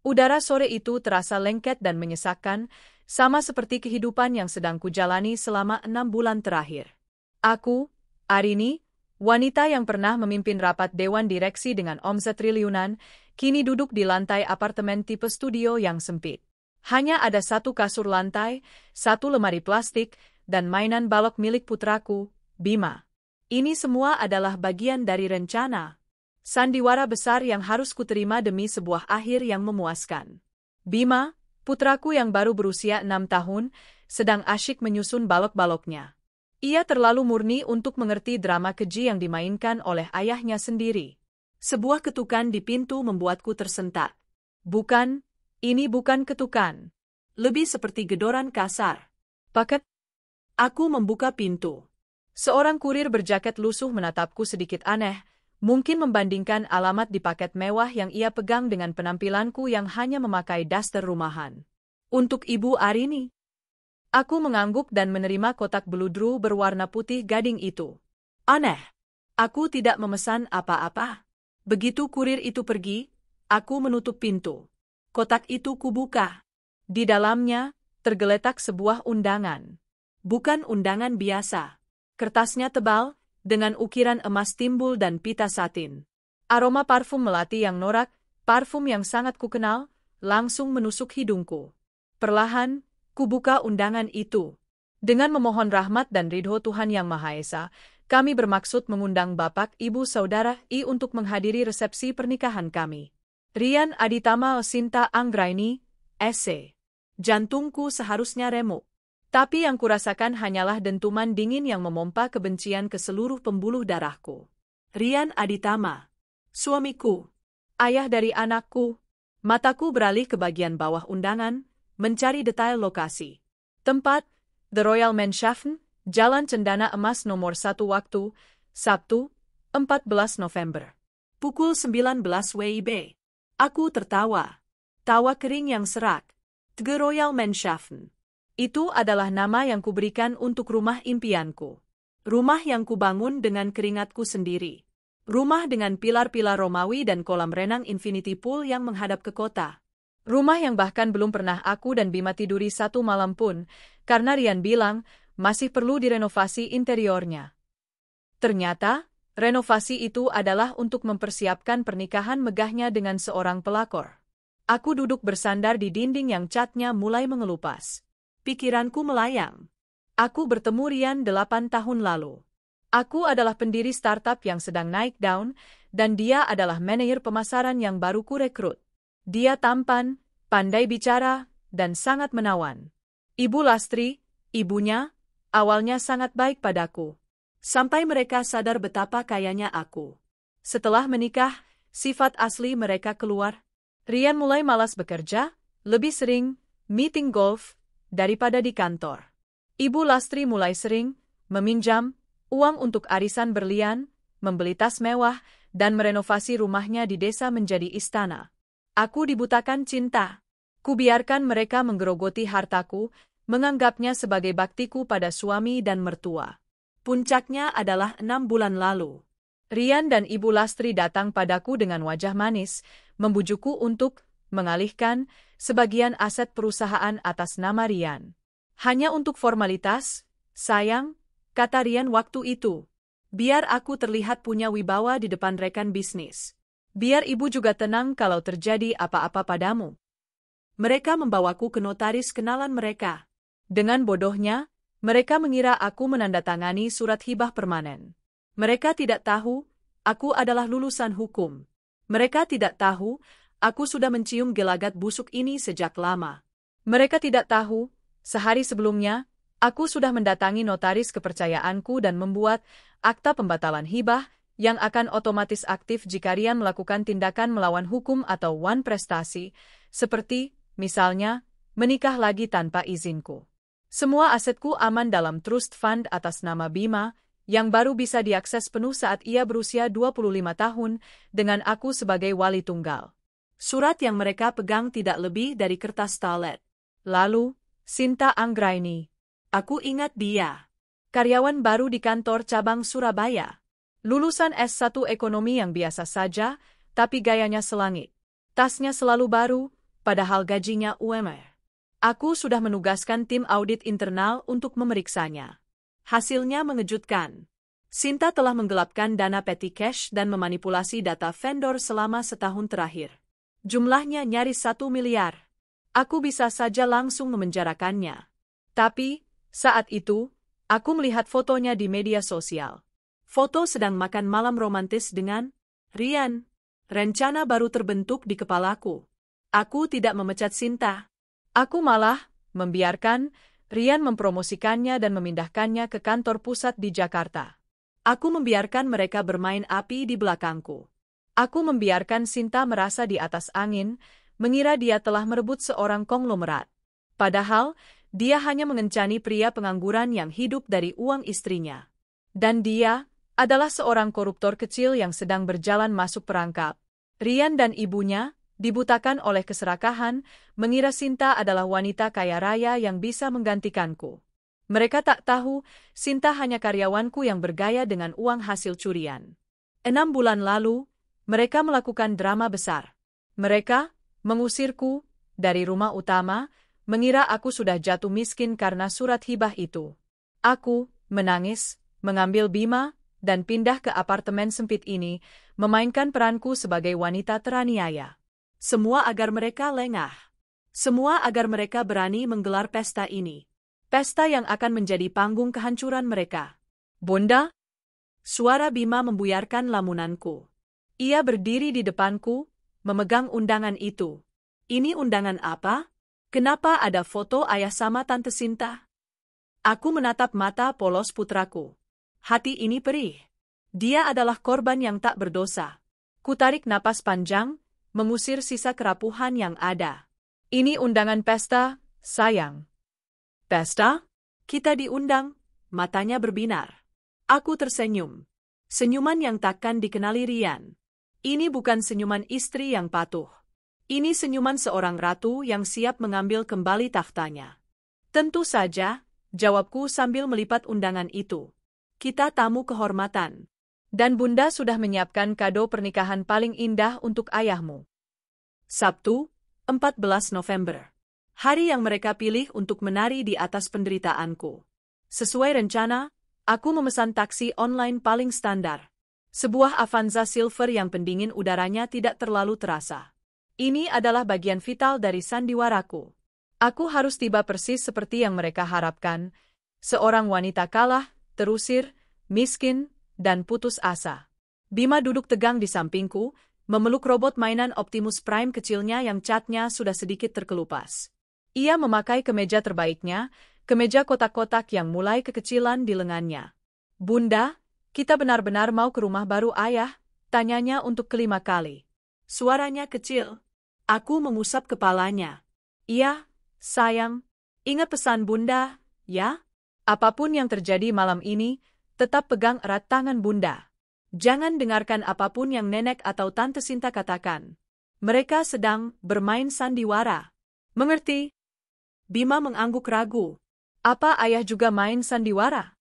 Udara sore itu terasa lengket dan menyesakkan, sama seperti kehidupan yang sedang kujalani selama 6 bulan terakhir. Aku, Arini, wanita yang pernah memimpin rapat dewan direksi dengan omset triliunan, kini duduk di lantai apartemen tipe studio yang sempit. Hanya ada satu kasur lantai, satu lemari plastik, dan mainan balok milik putraku, Bima. Ini semua adalah bagian dari rencana. Sandiwara besar yang harus kuterima demi sebuah akhir yang memuaskan. Bima, putraku yang baru berusia 6 tahun, sedang asyik menyusun balok-baloknya. Ia terlalu murni untuk mengerti drama keji yang dimainkan oleh ayahnya sendiri. Sebuah ketukan di pintu membuatku tersentak. Bukan, ini bukan ketukan. Lebih seperti gedoran kasar. Paket. Aku membuka pintu. Seorang kurir berjaket lusuh menatapku sedikit aneh, mungkin membandingkan alamat di paket mewah yang ia pegang dengan penampilanku yang hanya memakai daster rumahan. Untuk Ibu Arini. Aku mengangguk dan menerima kotak beludru berwarna putih gading itu. Aneh. Aku tidak memesan apa-apa. Begitu kurir itu pergi, aku menutup pintu. Kotak itu kubuka. Di dalamnya, tergeletak sebuah undangan. Bukan undangan biasa. Kertasnya tebal, dengan ukiran emas timbul dan pita satin. Aroma parfum melati yang norak, parfum yang sangat kukenal, langsung menusuk hidungku. Perlahan, kubuka undangan itu. Dengan memohon rahmat dan ridho Tuhan Yang Maha Esa, kami bermaksud mengundang Bapak, Ibu, Saudara I untuk menghadiri resepsi pernikahan kami. Rian Aditama Sinta Anggraini, S.C. Jantungku seharusnya remuk. Tapi yang kurasakan hanyalah dentuman dingin yang memompa kebencian ke seluruh pembuluh darahku. Rian Aditama. Suamiku. Ayah dari anakku. Mataku beralih ke bagian bawah undangan, mencari detail lokasi. Tempat, The Royal Mansion, Jalan Cendana Emas nomor 1 waktu, Sabtu, 14 November. Pukul 19 WIB. Aku tertawa. Tawa kering yang serak. The Royal Mansion. Itu adalah nama yang kuberikan untuk rumah impianku. Rumah yang kubangun dengan keringatku sendiri. Rumah dengan pilar-pilar Romawi dan kolam renang infinity pool yang menghadap ke kota. Rumah yang bahkan belum pernah aku dan Bima tiduri satu malam pun, karena Rian bilang masih perlu direnovasi interiornya. Ternyata, renovasi itu adalah untuk mempersiapkan pernikahan megahnya dengan seorang pelakor. Aku duduk bersandar di dinding yang catnya mulai mengelupas. Pikiranku melayang. Aku bertemu Rian 8 tahun lalu. Aku adalah pendiri startup yang sedang naik daun, dan dia adalah manajer pemasaran yang baru kurekrut. Dia tampan, pandai bicara, dan sangat menawan. Ibu Lastri, ibunya, awalnya sangat baik padaku. Sampai mereka sadar betapa kayanya aku. Setelah menikah, sifat asli mereka keluar. Rian mulai malas bekerja, lebih sering meeting golf, daripada di kantor. Ibu Lastri mulai sering meminjam uang untuk arisan berlian, membeli tas mewah, dan merenovasi rumahnya di desa menjadi istana. Aku dibutakan cinta. Kubiarkan mereka menggerogoti hartaku, menganggapnya sebagai baktiku pada suami dan mertua. Puncaknya adalah 6 bulan lalu. Rian dan Ibu Lastri datang padaku dengan wajah manis, membujukku untuk mengalihkan sebagian aset perusahaan atas nama Rian. Hanya untuk formalitas, sayang, kata Rian waktu itu. Biar aku terlihat punya wibawa di depan rekan bisnis. Biar ibu juga tenang kalau terjadi apa-apa padamu. Mereka membawaku ke notaris kenalan mereka. Dengan bodohnya, mereka mengira aku menandatangani surat hibah permanen. Mereka tidak tahu, aku adalah lulusan hukum. Mereka tidak tahu, aku sudah mencium gelagat busuk ini sejak lama. Mereka tidak tahu, sehari sebelumnya, aku sudah mendatangi notaris kepercayaanku dan membuat akta pembatalan hibah yang akan otomatis aktif jika Rian melakukan tindakan melawan hukum atau wan prestasi, seperti, misalnya, menikah lagi tanpa izinku. Semua asetku aman dalam trust fund atas nama Bima, yang baru bisa diakses penuh saat ia berusia 25 tahun, dengan aku sebagai wali tunggal. Surat yang mereka pegang tidak lebih dari kertas talet. Lalu, Sinta Anggraini. Aku ingat dia. Karyawan baru di kantor cabang Surabaya. Lulusan S1 ekonomi yang biasa saja, tapi gayanya selangit. Tasnya selalu baru, padahal gajinya UMR. Aku sudah menugaskan tim audit internal untuk memeriksanya. Hasilnya mengejutkan. Sinta telah menggelapkan dana petty cash dan memanipulasi data vendor selama setahun terakhir. Jumlahnya nyaris 1 miliar. Aku bisa saja langsung memenjarakannya. Tapi, saat itu, aku melihat fotonya di media sosial. Foto sedang makan malam romantis dengan Ryan. Rencana baru terbentuk di kepalaku. Aku tidak memecat Sinta. Aku malah membiarkan Ryan mempromosikannya dan memindahkannya ke kantor pusat di Jakarta. Aku membiarkan mereka bermain api di belakangku. Aku membiarkan Sinta merasa di atas angin, mengira dia telah merebut seorang konglomerat. Padahal, dia hanya mengencani pria pengangguran yang hidup dari uang istrinya. Dan dia adalah seorang koruptor kecil yang sedang berjalan masuk perangkap. Ryan dan ibunya dibutakan oleh keserakahan, mengira Sinta adalah wanita kaya raya yang bisa menggantikanku. Mereka tak tahu, Sinta hanya karyawanku yang bergaya dengan uang hasil curian. 6 bulan lalu, mereka melakukan drama besar. Mereka mengusirku dari rumah utama, mengira aku sudah jatuh miskin karena surat hibah itu. Aku menangis, mengambil Bima, dan pindah ke apartemen sempit ini, memainkan peranku sebagai wanita teraniaya. Semua agar mereka lengah. Semua agar mereka berani menggelar pesta ini. Pesta yang akan menjadi panggung kehancuran mereka. Bunda? Suara Bima membuyarkan lamunanku. Ia berdiri di depanku, memegang undangan itu. Ini undangan apa? Kenapa ada foto ayah sama Tante Sinta? Aku menatap mata polos putraku. Hati ini perih. Dia adalah korban yang tak berdosa. Kutarik napas panjang, mengusir sisa kerapuhan yang ada. Ini undangan pesta, sayang. Pesta? Kita diundang, matanya berbinar. Aku tersenyum. Senyuman yang takkan dikenali Ryan. Ini bukan senyuman istri yang patuh. Ini senyuman seorang ratu yang siap mengambil kembali tahtanya. Tentu saja, jawabku sambil melipat undangan itu. Kita tamu kehormatan. Dan Bunda sudah menyiapkan kado pernikahan paling indah untuk ayahmu. Sabtu, 14 November. Hari yang mereka pilih untuk menari di atas penderitaanku. Sesuai rencana, aku memesan taksi online paling standar. Sebuah Avanza Silver yang pendingin udaranya tidak terlalu terasa. Ini adalah bagian vital dari sandiwaraku. Aku harus tiba persis seperti yang mereka harapkan. Seorang wanita kalah, terusir, miskin, dan putus asa. Bima duduk tegang di sampingku, memeluk robot mainan Optimus Prime kecilnya yang catnya sudah sedikit terkelupas. Ia memakai kemeja terbaiknya, kemeja kotak-kotak yang mulai kekecilan di lengannya. Bunda, kita benar-benar mau ke rumah baru ayah? Tanyanya untuk kelima kali. Suaranya kecil. Aku mengusap kepalanya. Iya, sayang. Ingat pesan Bunda, ya? Apapun yang terjadi malam ini, tetap pegang erat tangan Bunda. Jangan dengarkan apapun yang Nenek atau Tante Sinta katakan. Mereka sedang bermain sandiwara. Mengerti? Bima mengangguk ragu. Apa ayah juga main sandiwara?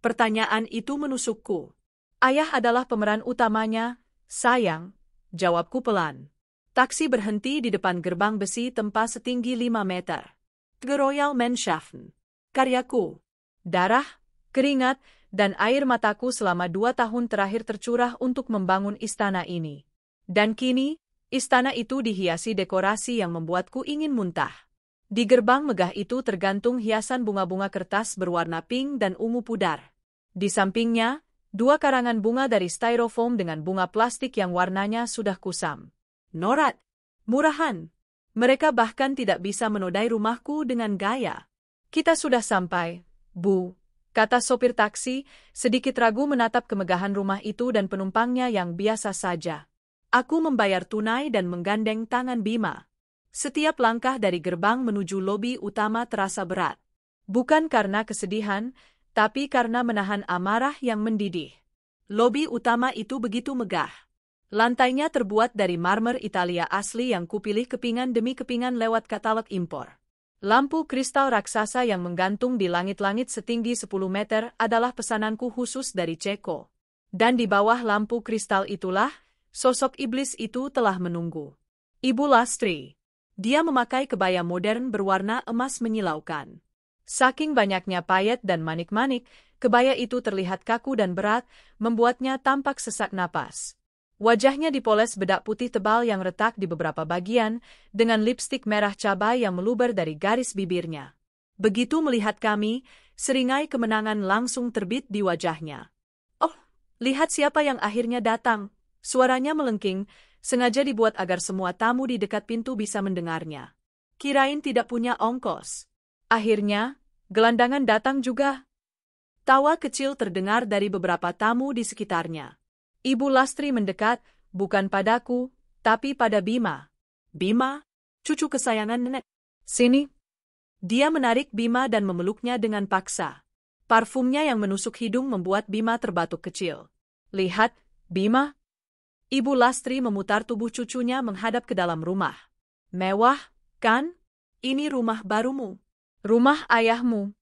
Pertanyaan itu menusukku. Ayah adalah pemeran utamanya, sayang, jawabku pelan. Taksi berhenti di depan gerbang besi tempa setinggi 5 meter. Royal Menschaffen. Karyaku. Darah, keringat, dan air mataku selama 2 tahun terakhir tercurah untuk membangun istana ini. Dan kini, istana itu dihiasi dekorasi yang membuatku ingin muntah. Di gerbang megah itu tergantung hiasan bunga-bunga kertas berwarna pink dan ungu pudar. Di sampingnya, 2 karangan bunga dari styrofoam dengan bunga plastik yang warnanya sudah kusam. Norat. Murahan. Mereka bahkan tidak bisa menodai rumahku dengan gaya. Kita sudah sampai, Bu, kata sopir taksi, sedikit ragu menatap kemegahan rumah itu dan penumpangnya yang biasa saja. Aku membayar tunai dan menggandeng tangan Bima. Setiap langkah dari gerbang menuju lobi utama terasa berat. Bukan karena kesedihan, tapi karena menahan amarah yang mendidih. Lobi utama itu begitu megah. Lantainya terbuat dari marmer Italia asli yang kupilih kepingan demi kepingan lewat katalog impor. Lampu kristal raksasa yang menggantung di langit-langit setinggi 10 meter adalah pesananku khusus dari Ceko. Dan di bawah lampu kristal itulah, sosok iblis itu telah menunggu. Ibu Lastri. Dia memakai kebaya modern berwarna emas menyilaukan. Saking banyaknya payet dan manik-manik, kebaya itu terlihat kaku dan berat, membuatnya tampak sesak napas. Wajahnya dipoles bedak putih tebal yang retak di beberapa bagian, dengan lipstik merah cabai yang meluber dari garis bibirnya. Begitu melihat kami, seringai kemenangan langsung terbit di wajahnya. "Oh, lihat siapa yang akhirnya datang," suaranya melengking, sengaja dibuat agar semua tamu di dekat pintu bisa mendengarnya. Kirain tidak punya ongkos. Akhirnya, gelandangan datang juga. Tawa kecil terdengar dari beberapa tamu di sekitarnya. Ibu Lastri mendekat, bukan padaku, tapi pada Bima. "Bima, cucu kesayangan nenek. Sini." Dia menarik Bima dan memeluknya dengan paksa. Parfumnya yang menusuk hidung membuat Bima terbatuk kecil. "Lihat, Bima." Ibu Lastri memutar tubuh cucunya menghadap ke dalam rumah. "Mewah, kan? Ini rumah barumu. Rumah ayahmu."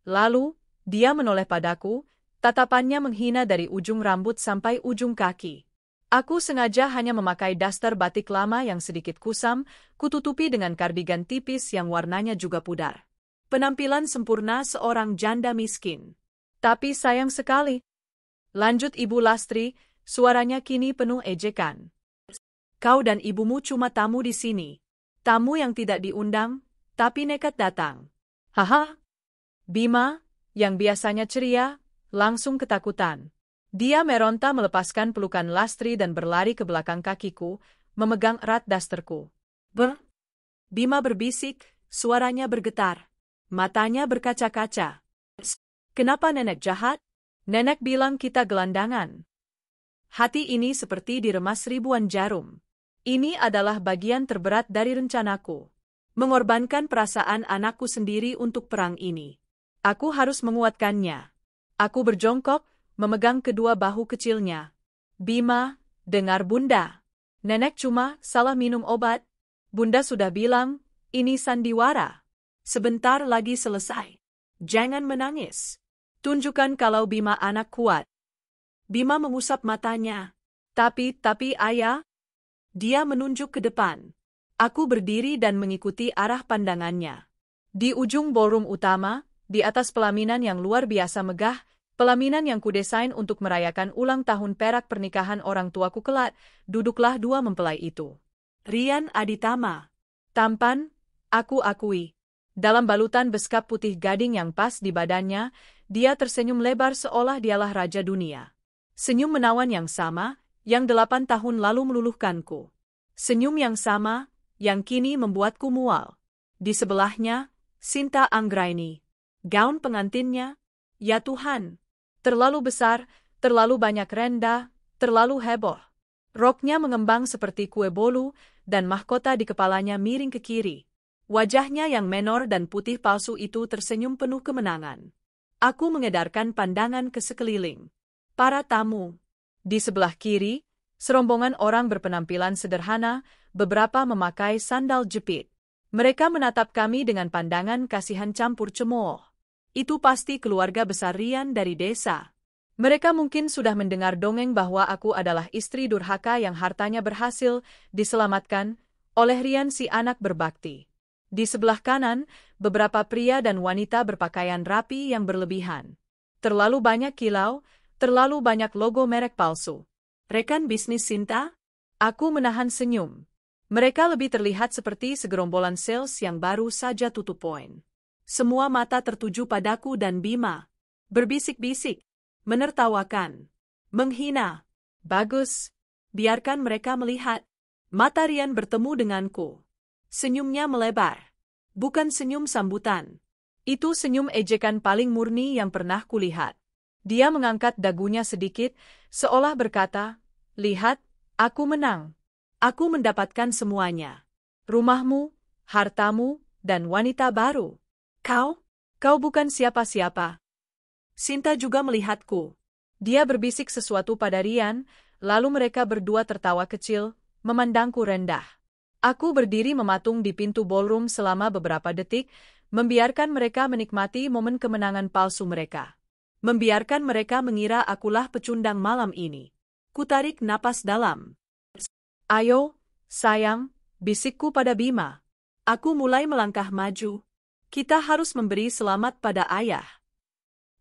Lalu, dia menoleh padaku, tatapannya menghina dari ujung rambut sampai ujung kaki. Aku sengaja hanya memakai daster batik lama yang sedikit kusam, kututupi dengan kardigan tipis yang warnanya juga pudar. Penampilan sempurna seorang janda miskin. "Tapi sayang sekali," lanjut Ibu Lastri, suaranya kini penuh ejekan. "Kau dan ibumu cuma tamu di sini. Tamu yang tidak diundang, tapi nekat datang." "Haha." Bima, yang biasanya ceria, langsung ketakutan. Dia meronta melepaskan pelukan Lastri dan berlari ke belakang kakiku, memegang erat dasterku. Bima berbisik, suaranya bergetar. Matanya berkaca-kaca. "Kenapa nenek jahat? Nenek bilang kita gelandangan." Hati ini seperti diremas ribuan jarum. Ini adalah bagian terberat dari rencanaku. Mengorbankan perasaan anakku sendiri untuk perang ini. Aku harus menguatkannya. Aku berjongkok, memegang kedua bahu kecilnya. "Bima, dengar Bunda. Nenek cuma salah minum obat. Bunda sudah bilang, ini sandiwara. Sebentar lagi selesai. Jangan menangis. Tunjukkan kalau Bima anak kuat." Bima mengusap matanya. Tapi ayah." Dia menunjuk ke depan. Aku berdiri dan mengikuti arah pandangannya. Di ujung ballroom utama, di atas pelaminan yang luar biasa megah, pelaminan yang kudesain untuk merayakan ulang tahun perak pernikahan orang tuaku kelak, duduklah dua mempelai itu. Rian Aditama. Tampan, aku akui. Dalam balutan beskap putih gading yang pas di badannya, dia tersenyum lebar seolah dialah raja dunia. Senyum menawan yang sama, yang 8 tahun lalu meluluhkanku. Senyum yang sama, yang kini membuatku mual. Di sebelahnya, Sinta Anggraini. Gaun pengantinnya, ya Tuhan, terlalu besar, terlalu banyak renda, terlalu heboh. Roknya mengembang seperti kue bolu, dan mahkota di kepalanya miring ke kiri. Wajahnya yang menor dan putih palsu itu tersenyum penuh kemenangan. Aku mengedarkan pandangan ke sekeliling. Para tamu. Di sebelah kiri, serombongan orang berpenampilan sederhana, beberapa memakai sandal jepit. Mereka menatap kami dengan pandangan kasihan campur cemooh. Itu pasti keluarga besar Rian dari desa. Mereka mungkin sudah mendengar dongeng bahwa aku adalah istri durhaka yang hartanya berhasil diselamatkan oleh Rian si anak berbakti. Di sebelah kanan, beberapa pria dan wanita berpakaian rapi yang berlebihan. Terlalu banyak kilau, terlalu banyak logo merek palsu. Rekan bisnis Sinta? Aku menahan senyum. Mereka lebih terlihat seperti segerombolan sales yang baru saja tutup poin. Semua mata tertuju padaku dan Bima. Berbisik-bisik, menertawakan, menghina. Bagus, biarkan mereka melihat. Mata Rian bertemu denganku. Senyumnya melebar. Bukan senyum sambutan. Itu senyum ejekan paling murni yang pernah kulihat. Dia mengangkat dagunya sedikit, seolah berkata, "Lihat, aku menang. Aku mendapatkan semuanya. Rumahmu, hartamu, dan wanita baru. Kau bukan siapa-siapa." Sinta juga melihatku. Dia berbisik sesuatu pada Rian, lalu mereka berdua tertawa kecil, memandangku rendah. Aku berdiri mematung di pintu ballroom selama beberapa detik, membiarkan mereka menikmati momen kemenangan palsu mereka. Membiarkan mereka mengira akulah pecundang malam ini. Kutarik napas dalam. "Ayo, sayang, bisikku pada Bima. Aku mulai melangkah maju. Kita harus memberi selamat pada ayah.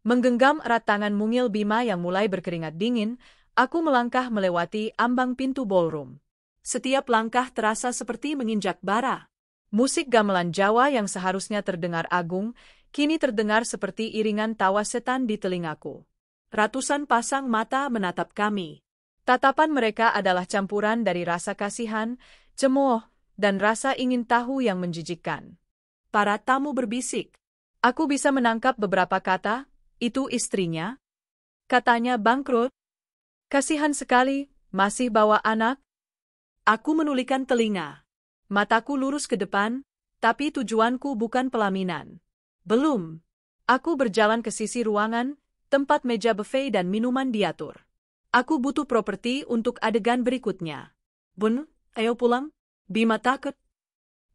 Menggenggam erat tangan mungil Bima yang mulai berkeringat dingin, aku melangkah melewati ambang pintu ballroom. Setiap langkah terasa seperti menginjak bara. Musik gamelan Jawa yang seharusnya terdengar agung, kini terdengar seperti iringan tawa setan di telingaku. Ratusan pasang mata menatap kami. Tatapan mereka adalah campuran dari rasa kasihan, cemooh, dan rasa ingin tahu yang menjijikkan. Para tamu berbisik. Aku bisa menangkap beberapa kata, itu istrinya. Katanya bangkrut. Kasihan sekali, masih bawa anak. Aku menulikan telinga. Mataku lurus ke depan, tapi tujuanku bukan pelaminan. Belum. Aku berjalan ke sisi ruangan, tempat meja buffet dan minuman diatur. Aku butuh properti untuk adegan berikutnya. Bun, ayo pulang. Bima takut.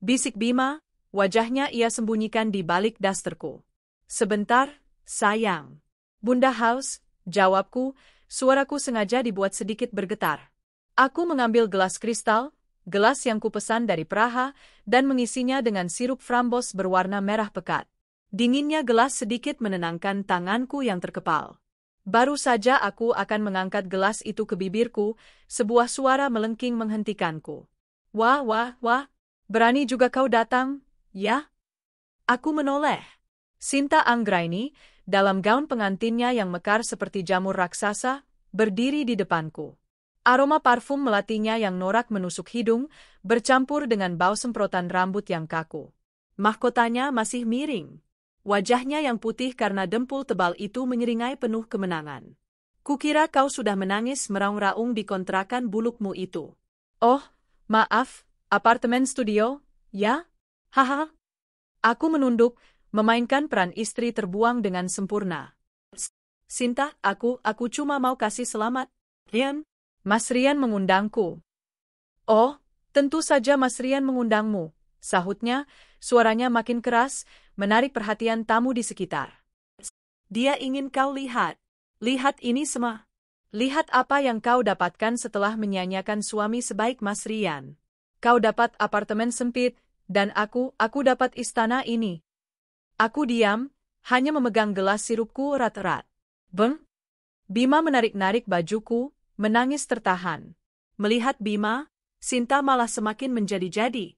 Bisik Bima, wajahnya ia sembunyikan di balik dasterku. Sebentar, sayang. Bunda Haus, jawabku, suaraku sengaja dibuat sedikit bergetar. Aku mengambil gelas kristal, gelas yang kupesan dari Praha, dan mengisinya dengan sirup frambos berwarna merah pekat. Dinginnya gelas sedikit menenangkan tanganku yang terkepal. Baru saja aku akan mengangkat gelas itu ke bibirku, sebuah suara melengking menghentikanku. Wah, wah, wah, berani juga kau datang, ya? Aku menoleh. Sinta Anggraini, dalam gaun pengantinnya yang mekar seperti jamur raksasa, berdiri di depanku. Aroma parfum melatinya yang norak menusuk hidung, bercampur dengan bau semprotan rambut yang kaku. Mahkotanya masih miring. Wajahnya yang putih karena dempul tebal itu menyeringai penuh kemenangan. Kukira kau sudah menangis meraung-raung di kontrakan bulukmu itu. Oh, maaf, apartemen studio, ya? Haha. Aku menunduk, memainkan peran istri terbuang dengan sempurna. Sinta, aku cuma mau kasih selamat. Rian. Mas Rian mengundangku. Oh, tentu saja Mas Rian mengundangmu, sahutnya, suaranya makin keras, menarik perhatian tamu di sekitar. Dia ingin kau lihat. Lihat ini semua. Lihat apa yang kau dapatkan setelah menyanyiakan suami sebaik Mas Rian. Kau dapat apartemen sempit, dan aku dapat istana ini. Aku diam, hanya memegang gelas sirupku erat-erat. Beng? Bima menarik-narik bajuku, menangis tertahan. Melihat Bima, Sinta malah semakin menjadi-jadi.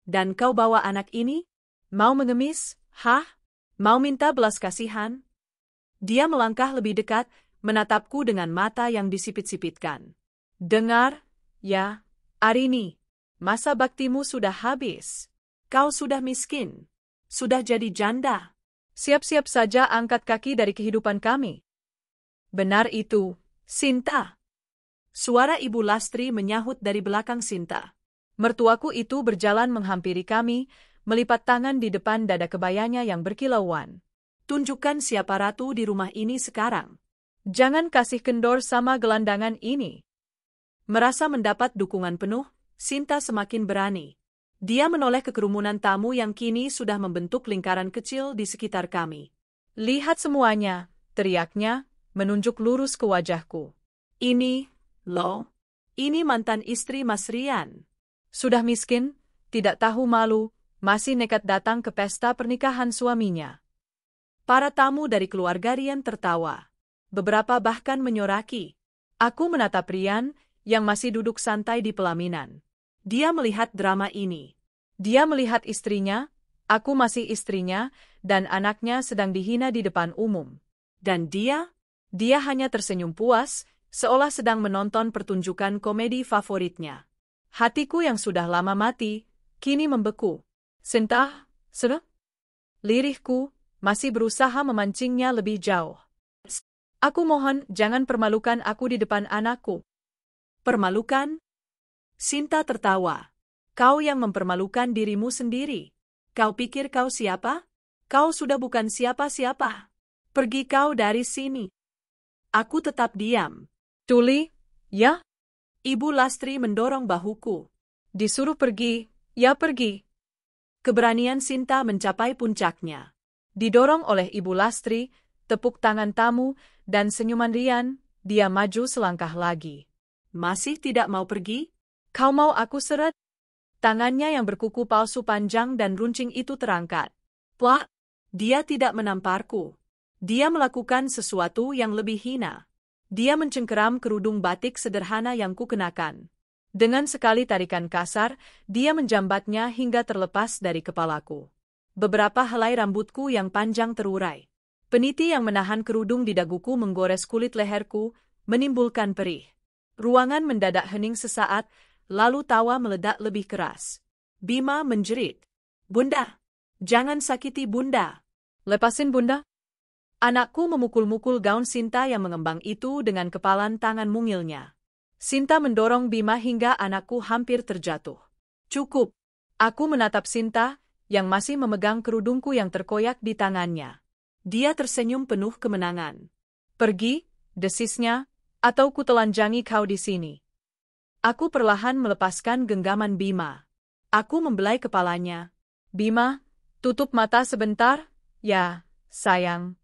Dan kau bawa anak ini? Mau mengemis? Hah? Mau minta belas kasihan? Dia melangkah lebih dekat, menatapku dengan mata yang disipit-sipitkan. Dengar, ya, Arini, masa baktimu sudah habis. Kau sudah miskin. Sudah jadi janda. Siap-siap saja angkat kaki dari kehidupan kami. Benar itu, Sinta. Suara Ibu Lastri menyahut dari belakang Sinta. Mertuaku itu berjalan menghampiri kami, melipat tangan di depan dada kebayanya yang berkilauan. Tunjukkan siapa ratu di rumah ini sekarang. Jangan kasih kendor sama gelandangan ini. Merasa mendapat dukungan penuh, Sinta semakin berani. Dia menoleh ke kerumunan tamu yang kini sudah membentuk lingkaran kecil di sekitar kami. Lihat semuanya, teriaknya, menunjuk lurus ke wajahku. Ini, loh, ini mantan istri Mas Rian. Sudah miskin, tidak tahu malu, masih nekat datang ke pesta pernikahan suaminya. Para tamu dari keluarga Rian tertawa. Beberapa bahkan menyoraki. Aku menatap Rian, yang masih duduk santai di pelaminan. Dia melihat drama ini. Dia melihat istrinya, aku masih istrinya, dan anaknya sedang dihina di depan umum. Dan dia hanya tersenyum puas, seolah sedang menonton pertunjukan komedi favoritnya. Hatiku yang sudah lama mati, kini membeku. Sinta, lirihku, masih berusaha memancingnya lebih jauh. Aku mohon, jangan permalukan aku di depan anakku. Permalukan? Sinta tertawa. Kau yang mempermalukan dirimu sendiri. Kau pikir kau siapa? Kau sudah bukan siapa-siapa. Pergi kau dari sini. Aku tetap diam. Tuli, ya? Ibu Lastri mendorong bahuku. Disuruh pergi, ya pergi. Keberanian Sinta mencapai puncaknya. Didorong oleh Ibu Lastri, tepuk tangan tamu, dan senyuman Rian, dia maju selangkah lagi. Masih tidak mau pergi? Kau mau aku seret? Tangannya yang berkuku palsu panjang dan runcing itu terangkat. Wah, dia tidak menamparku. Dia melakukan sesuatu yang lebih hina. Dia mencengkeram kerudung batik sederhana yang kukenakan. Dengan sekali tarikan kasar, dia menjambatnya hingga terlepas dari kepalaku. Beberapa helai rambutku yang panjang terurai. Peniti yang menahan kerudung di daguku menggores kulit leherku, menimbulkan perih. Ruangan mendadak hening sesaat, lalu tawa meledak lebih keras. Bima menjerit. Bunda, jangan sakiti Bunda. Lepasin Bunda. Anakku memukul-mukul gaun Sinta yang mengembang itu dengan kepalan tangan mungilnya. Sinta mendorong Bima hingga anakku hampir terjatuh. Cukup. Aku menatap Sinta, yang masih memegang kerudungku yang terkoyak di tangannya. Dia tersenyum penuh kemenangan. Pergi, desisnya, atau kutelanjangi kau di sini. Aku perlahan melepaskan genggaman Bima. Aku membelai kepalanya. Bima, tutup mata sebentar, ya, sayang.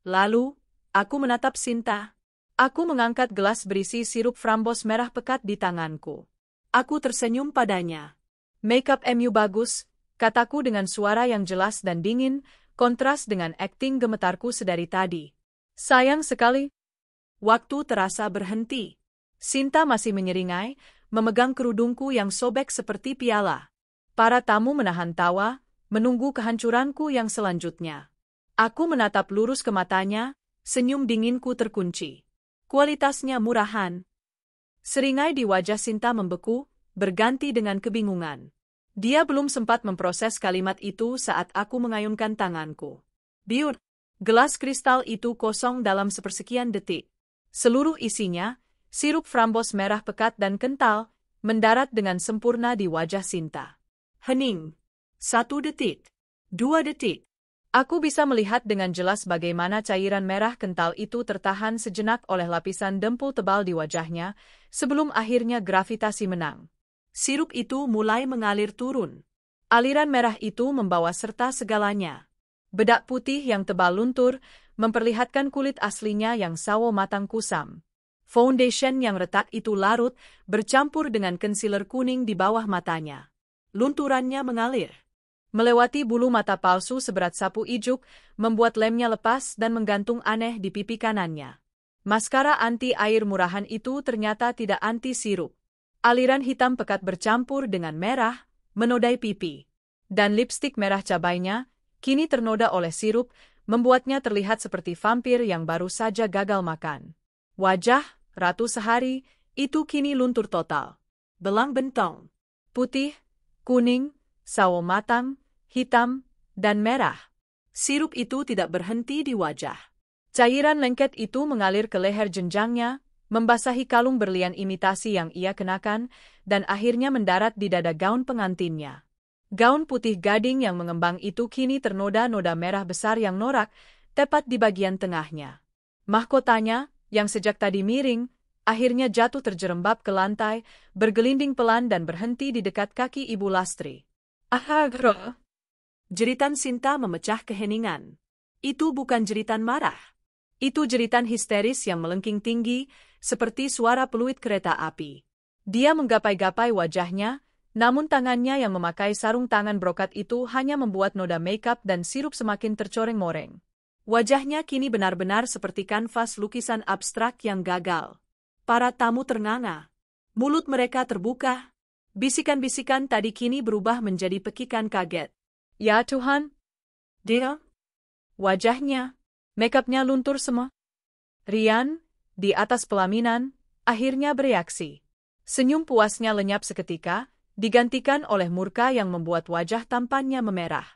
Lalu, aku menatap Sinta. Aku mengangkat gelas berisi sirup frambos merah pekat di tanganku. Aku tersenyum padanya. Makeup MU bagus, kataku dengan suara yang jelas dan dingin, kontras dengan akting gemetarku sedari tadi. Sayang sekali. Waktu terasa berhenti. Sinta masih menyeringai, memegang kerudungku yang sobek seperti piala. Para tamu menahan tawa, menunggu kehancuranku yang selanjutnya. Aku menatap lurus ke matanya, senyum dinginku terkunci. Kualitasnya murahan. Seringai di wajah Sinta membeku, berganti dengan kebingungan. Dia belum sempat memproses kalimat itu saat aku mengayunkan tanganku. Biur, gelas kristal itu kosong dalam sepersekian detik. Seluruh isinya, sirup frambos merah pekat dan kental, mendarat dengan sempurna di wajah Sinta. Hening. 1 detik. 2 detik. Aku bisa melihat dengan jelas bagaimana cairan merah kental itu tertahan sejenak oleh lapisan dempul tebal di wajahnya, sebelum akhirnya gravitasi menang. Sirup itu mulai mengalir turun. Aliran merah itu membawa serta segalanya. Bedak putih yang tebal luntur, memperlihatkan kulit aslinya yang sawo matang kusam. Foundation yang retak itu larut, bercampur dengan concealer kuning di bawah matanya. Lunturannya mengalir melewati bulu mata palsu seberat sapu ijuk, membuat lemnya lepas dan menggantung aneh di pipi kanannya. Maskara anti-air murahan itu ternyata tidak anti-sirup. Aliran hitam pekat bercampur dengan merah, menodai pipi. Dan lipstik merah cabainya, kini ternoda oleh sirup, membuatnya terlihat seperti vampir yang baru saja gagal makan. Wajah, ratu sehari, itu kini luntur total. Belang bentong. Putih, kuning, sawo matang, hitam, dan merah. Sirup itu tidak berhenti di wajah. Cairan lengket itu mengalir ke leher jenjangnya, membasahi kalung berlian imitasi yang ia kenakan, dan akhirnya mendarat di dada gaun pengantinnya. Gaun putih gading yang mengembang itu kini ternoda-noda merah besar yang norak, tepat di bagian tengahnya. Mahkotanya, yang sejak tadi miring, akhirnya jatuh terjerembab ke lantai, bergelinding pelan dan berhenti di dekat kaki Ibu Lastri. Ahagro! Jeritan Sinta memecah keheningan. Itu bukan jeritan marah. Itu jeritan histeris yang melengking tinggi, seperti suara peluit kereta api. Dia menggapai-gapai wajahnya, namun tangannya yang memakai sarung tangan brokat itu hanya membuat noda makeup dan sirup semakin tercoreng-moreng. Wajahnya kini benar-benar seperti kanvas lukisan abstrak yang gagal. Para tamu ternganga. Mulut mereka terbuka. Bisikan-bisikan tadi kini berubah menjadi pekikan kaget. Ya Tuhan. Dia. Wajahnya. Makeupnya luntur semua. Rian, di atas pelaminan, akhirnya bereaksi. Senyum puasnya lenyap seketika, digantikan oleh murka yang membuat wajah tampannya memerah.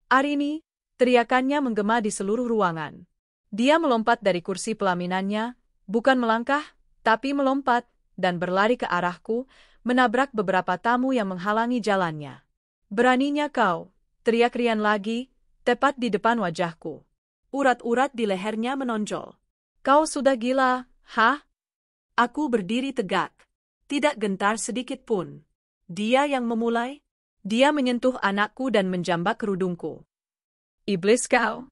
Arini, teriakannya menggema di seluruh ruangan. Dia melompat dari kursi pelaminannya, bukan melangkah, tapi melompat, dan berlari ke arahku, menabrak beberapa tamu yang menghalangi jalannya. Beraninya kau, teriak Rian lagi, tepat di depan wajahku. Urat-urat di lehernya menonjol. Kau sudah gila, hah? Aku berdiri tegak. Tidak gentar sedikit pun. Dia yang memulai. Dia menyentuh anakku dan menjambak kerudungku. Iblis kau.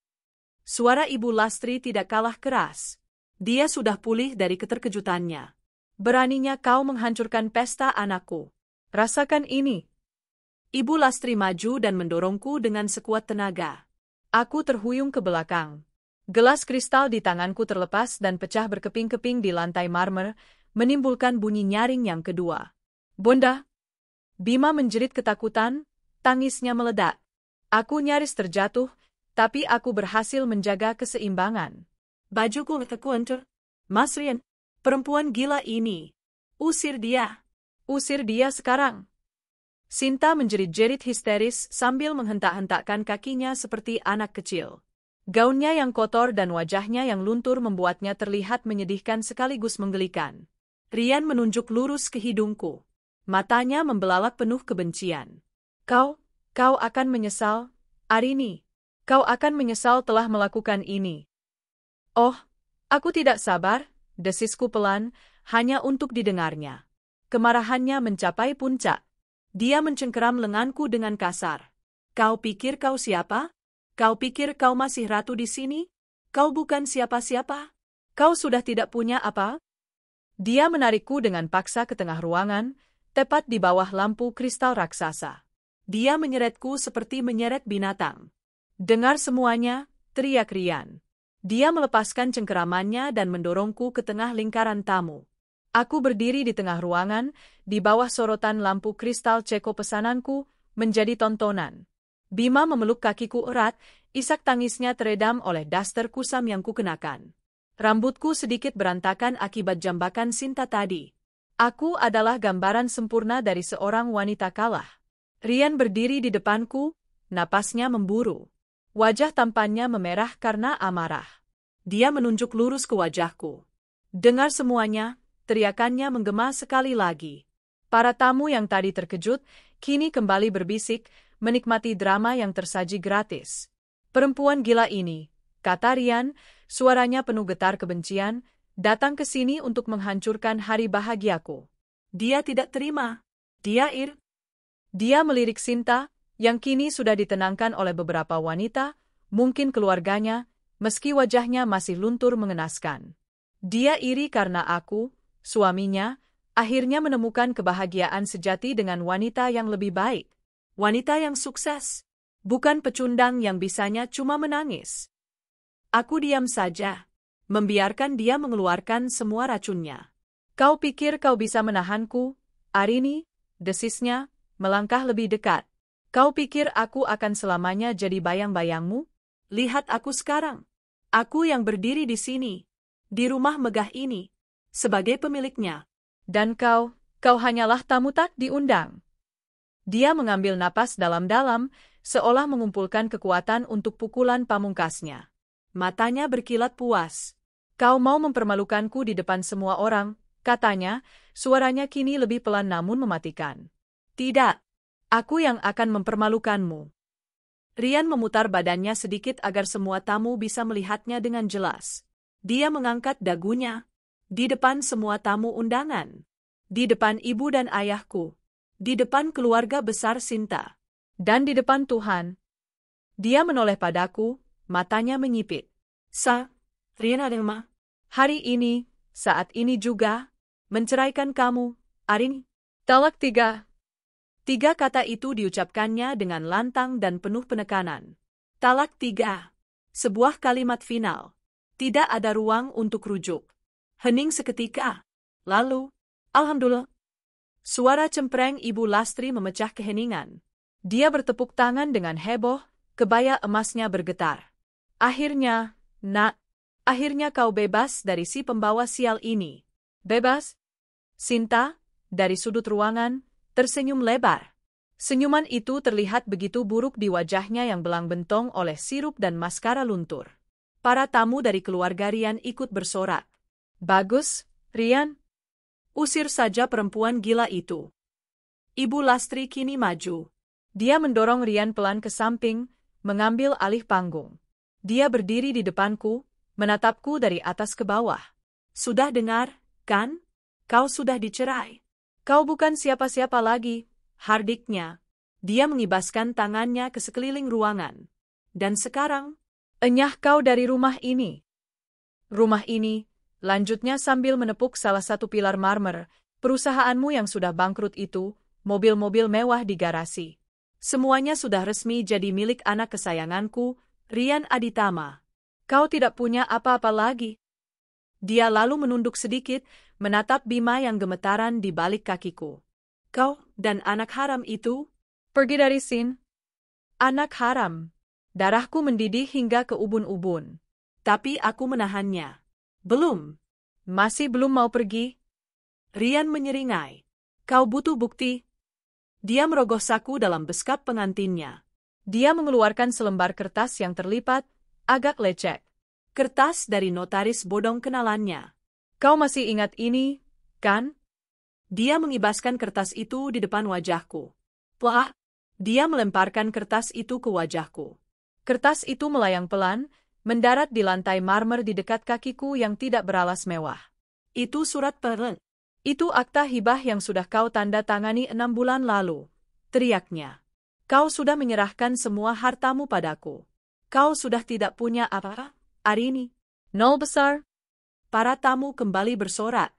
Suara Ibu Lastri tidak kalah keras. Dia sudah pulih dari keterkejutannya. Beraninya kau menghancurkan pesta anakku. Rasakan ini. Ibu Lastri maju dan mendorongku dengan sekuat tenaga. Aku terhuyung ke belakang. Gelas kristal di tanganku terlepas dan pecah berkeping-keping di lantai marmer, menimbulkan bunyi nyaring yang kedua. Bunda! Bima menjerit ketakutan, tangisnya meledak. Aku nyaris terjatuh, tapi aku berhasil menjaga keseimbangan. Bajuku terkuntur. Mas Rian, perempuan gila ini. Usir dia. Usir dia sekarang. Sinta menjerit-jerit histeris sambil menghentak-hentakkan kakinya seperti anak kecil. Gaunnya yang kotor dan wajahnya yang luntur membuatnya terlihat menyedihkan sekaligus menggelikan. Rian menunjuk lurus ke hidungku. Matanya membelalak penuh kebencian. Kau akan menyesal, Arini. Kau akan menyesal telah melakukan ini. Oh, aku tidak sabar, desisku pelan, hanya untuk didengarnya. Kemarahannya mencapai puncak. Dia mencengkeram lenganku dengan kasar. Kau pikir kau siapa? Kau pikir kau masih ratu di sini? Kau bukan siapa-siapa? Kau sudah tidak punya apa? Dia menarikku dengan paksa ke tengah ruangan, tepat di bawah lampu kristal raksasa. Dia menyeretku seperti menyeret binatang. Dengar semuanya, teriak Rian. Dia melepaskan cengkeramannya dan mendorongku ke tengah lingkaran tamu. Aku berdiri di tengah ruangan, di bawah sorotan lampu kristal ceko pesananku, menjadi tontonan. Bima memeluk kakiku erat, isak tangisnya teredam oleh daster kusam yang kukenakan. Rambutku sedikit berantakan akibat jambakan Sinta tadi. Aku adalah gambaran sempurna dari seorang wanita kalah. Rian berdiri di depanku, napasnya memburu. Wajah tampannya memerah karena amarah. Dia menunjuk lurus ke wajahku. Dengar semuanya, teriakannya menggema sekali lagi. Para tamu yang tadi terkejut, kini kembali berbisik, menikmati drama yang tersaji gratis. Perempuan gila ini, kata Rian, suaranya penuh getar kebencian, datang ke sini untuk menghancurkan hari bahagiaku. Dia tidak terima. Dia melirik Sinta, yang kini sudah ditenangkan oleh beberapa wanita, mungkin keluarganya, meski wajahnya masih luntur mengenaskan. Dia iri karena aku, suaminya, akhirnya menemukan kebahagiaan sejati dengan wanita yang lebih baik. Wanita yang sukses, bukan pecundang yang bisanya cuma menangis. Aku diam saja, membiarkan dia mengeluarkan semua racunnya. Kau pikir kau bisa menahanku, Arini? Desisnya, melangkah lebih dekat. Kau pikir aku akan selamanya jadi bayang-bayangmu? Lihat aku sekarang. Aku yang berdiri di sini, di rumah megah ini, sebagai pemiliknya. Dan kau hanyalah tamu tak diundang. Dia mengambil napas dalam-dalam, seolah mengumpulkan kekuatan untuk pukulan pamungkasnya. Matanya berkilat puas. Kau mau mempermalukanku di depan semua orang, katanya, suaranya kini lebih pelan namun mematikan. Tidak, aku yang akan mempermalukanmu. Rian memutar badannya sedikit agar semua tamu bisa melihatnya dengan jelas. Dia mengangkat dagunya. Di depan semua tamu undangan. Di depan ibu dan ayahku. Di depan keluarga besar Sinta. Dan di depan Tuhan. Dia menoleh padaku, matanya menyipit. Rian Adelma, hari ini, saat ini juga, menceraikan kamu, Arini. Talak 3. 3 kata itu diucapkannya dengan lantang dan penuh penekanan. Talak 3. Sebuah kalimat final. Tidak ada ruang untuk rujuk. Hening seketika. Lalu, Alhamdulillah. Suara cempreng Ibu Lastri memecah keheningan. Dia bertepuk tangan dengan heboh, kebaya emasnya bergetar. Akhirnya, nak, akhirnya kau bebas dari si pembawa sial ini. Bebas? Sinta, dari sudut ruangan, tersenyum lebar. Senyuman itu terlihat begitu buruk di wajahnya yang belang bentong oleh sirup dan maskara luntur. Para tamu dari keluarga Rian ikut bersorak. Bagus, Rian. Usir saja perempuan gila itu. Ibu Lastri kini maju. Dia mendorong Rian pelan ke samping, mengambil alih panggung. Dia berdiri di depanku, menatapku dari atas ke bawah. Sudah dengar, kan? Kau sudah dicerai. Kau bukan siapa-siapa lagi, hardiknya. Dia mengibaskan tangannya ke sekeliling ruangan. Dan sekarang, enyah kau dari rumah ini. Rumah ini, lanjutnya sambil menepuk salah satu pilar marmer, perusahaanmu yang sudah bangkrut itu, mobil-mobil mewah di garasi. Semuanya sudah resmi jadi milik anak kesayanganku, Rian Aditama. Kau tidak punya apa-apa lagi. Dia lalu menunduk sedikit, menatap Bima yang gemetaran di balik kakiku. Kau dan anak haram itu? Pergi dari sini. Anak haram. Darahku mendidih hingga ke ubun-ubun. Tapi aku menahannya. Belum. Masih belum mau pergi? Rian menyeringai. Kau butuh bukti? Dia merogoh saku dalam beskap pengantinnya. Dia mengeluarkan selembar kertas yang terlipat, agak lecek. Kertas dari notaris bodong kenalannya. Kau masih ingat ini, kan? Dia mengibaskan kertas itu di depan wajahku. Wah! Dia melemparkan kertas itu ke wajahku. Kertas itu melayang pelan, mendarat di lantai marmer di dekat kakiku yang tidak beralas mewah. Itu surat perang. Itu akta hibah yang sudah kau tanda tangani 6 bulan lalu, teriaknya. Kau sudah menyerahkan semua hartamu padaku. Kau sudah tidak punya apa-apa, Arini. Nol besar. Para tamu kembali bersorak.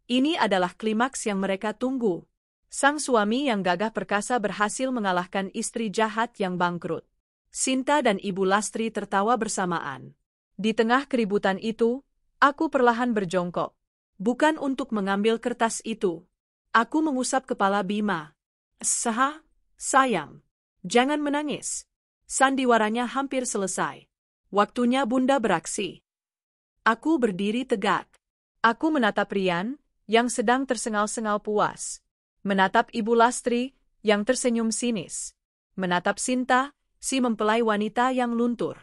Ini adalah klimaks yang mereka tunggu. Sang suami yang gagah perkasa berhasil mengalahkan istri jahat yang bangkrut. Sinta dan Ibu Lastri tertawa bersamaan. Di tengah keributan itu, aku perlahan berjongkok. Bukan untuk mengambil kertas itu. Aku mengusap kepala Bima. Sayang. Jangan menangis. Sandiwaranya hampir selesai. Waktunya Bunda beraksi. Aku berdiri tegak. Aku menatap Rian, yang sedang tersengal-sengal puas. Menatap Ibu Lastri, yang tersenyum sinis. Menatap Sinta, si mempelai wanita yang luntur.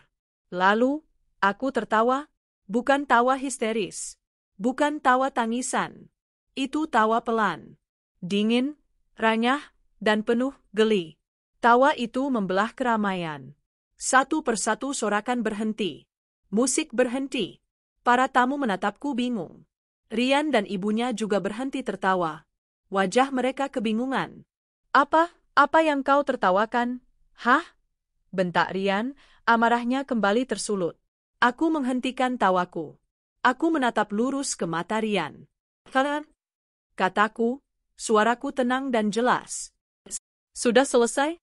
Lalu, aku tertawa, bukan tawa histeris. Bukan tawa tangisan. Itu tawa pelan. Dingin, ranyah, dan penuh geli. Tawa itu membelah keramaian. Satu persatu sorakan berhenti. Musik berhenti. Para tamu menatapku bingung. Rian dan ibunya juga berhenti tertawa. Wajah mereka kebingungan. Apa yang kau tertawakan? Hah? Bentak Rian, amarahnya kembali tersulut. Aku menghentikan tawaku. Aku menatap lurus ke mata Rian. Kataku, suaraku tenang dan jelas. Sudah selesai?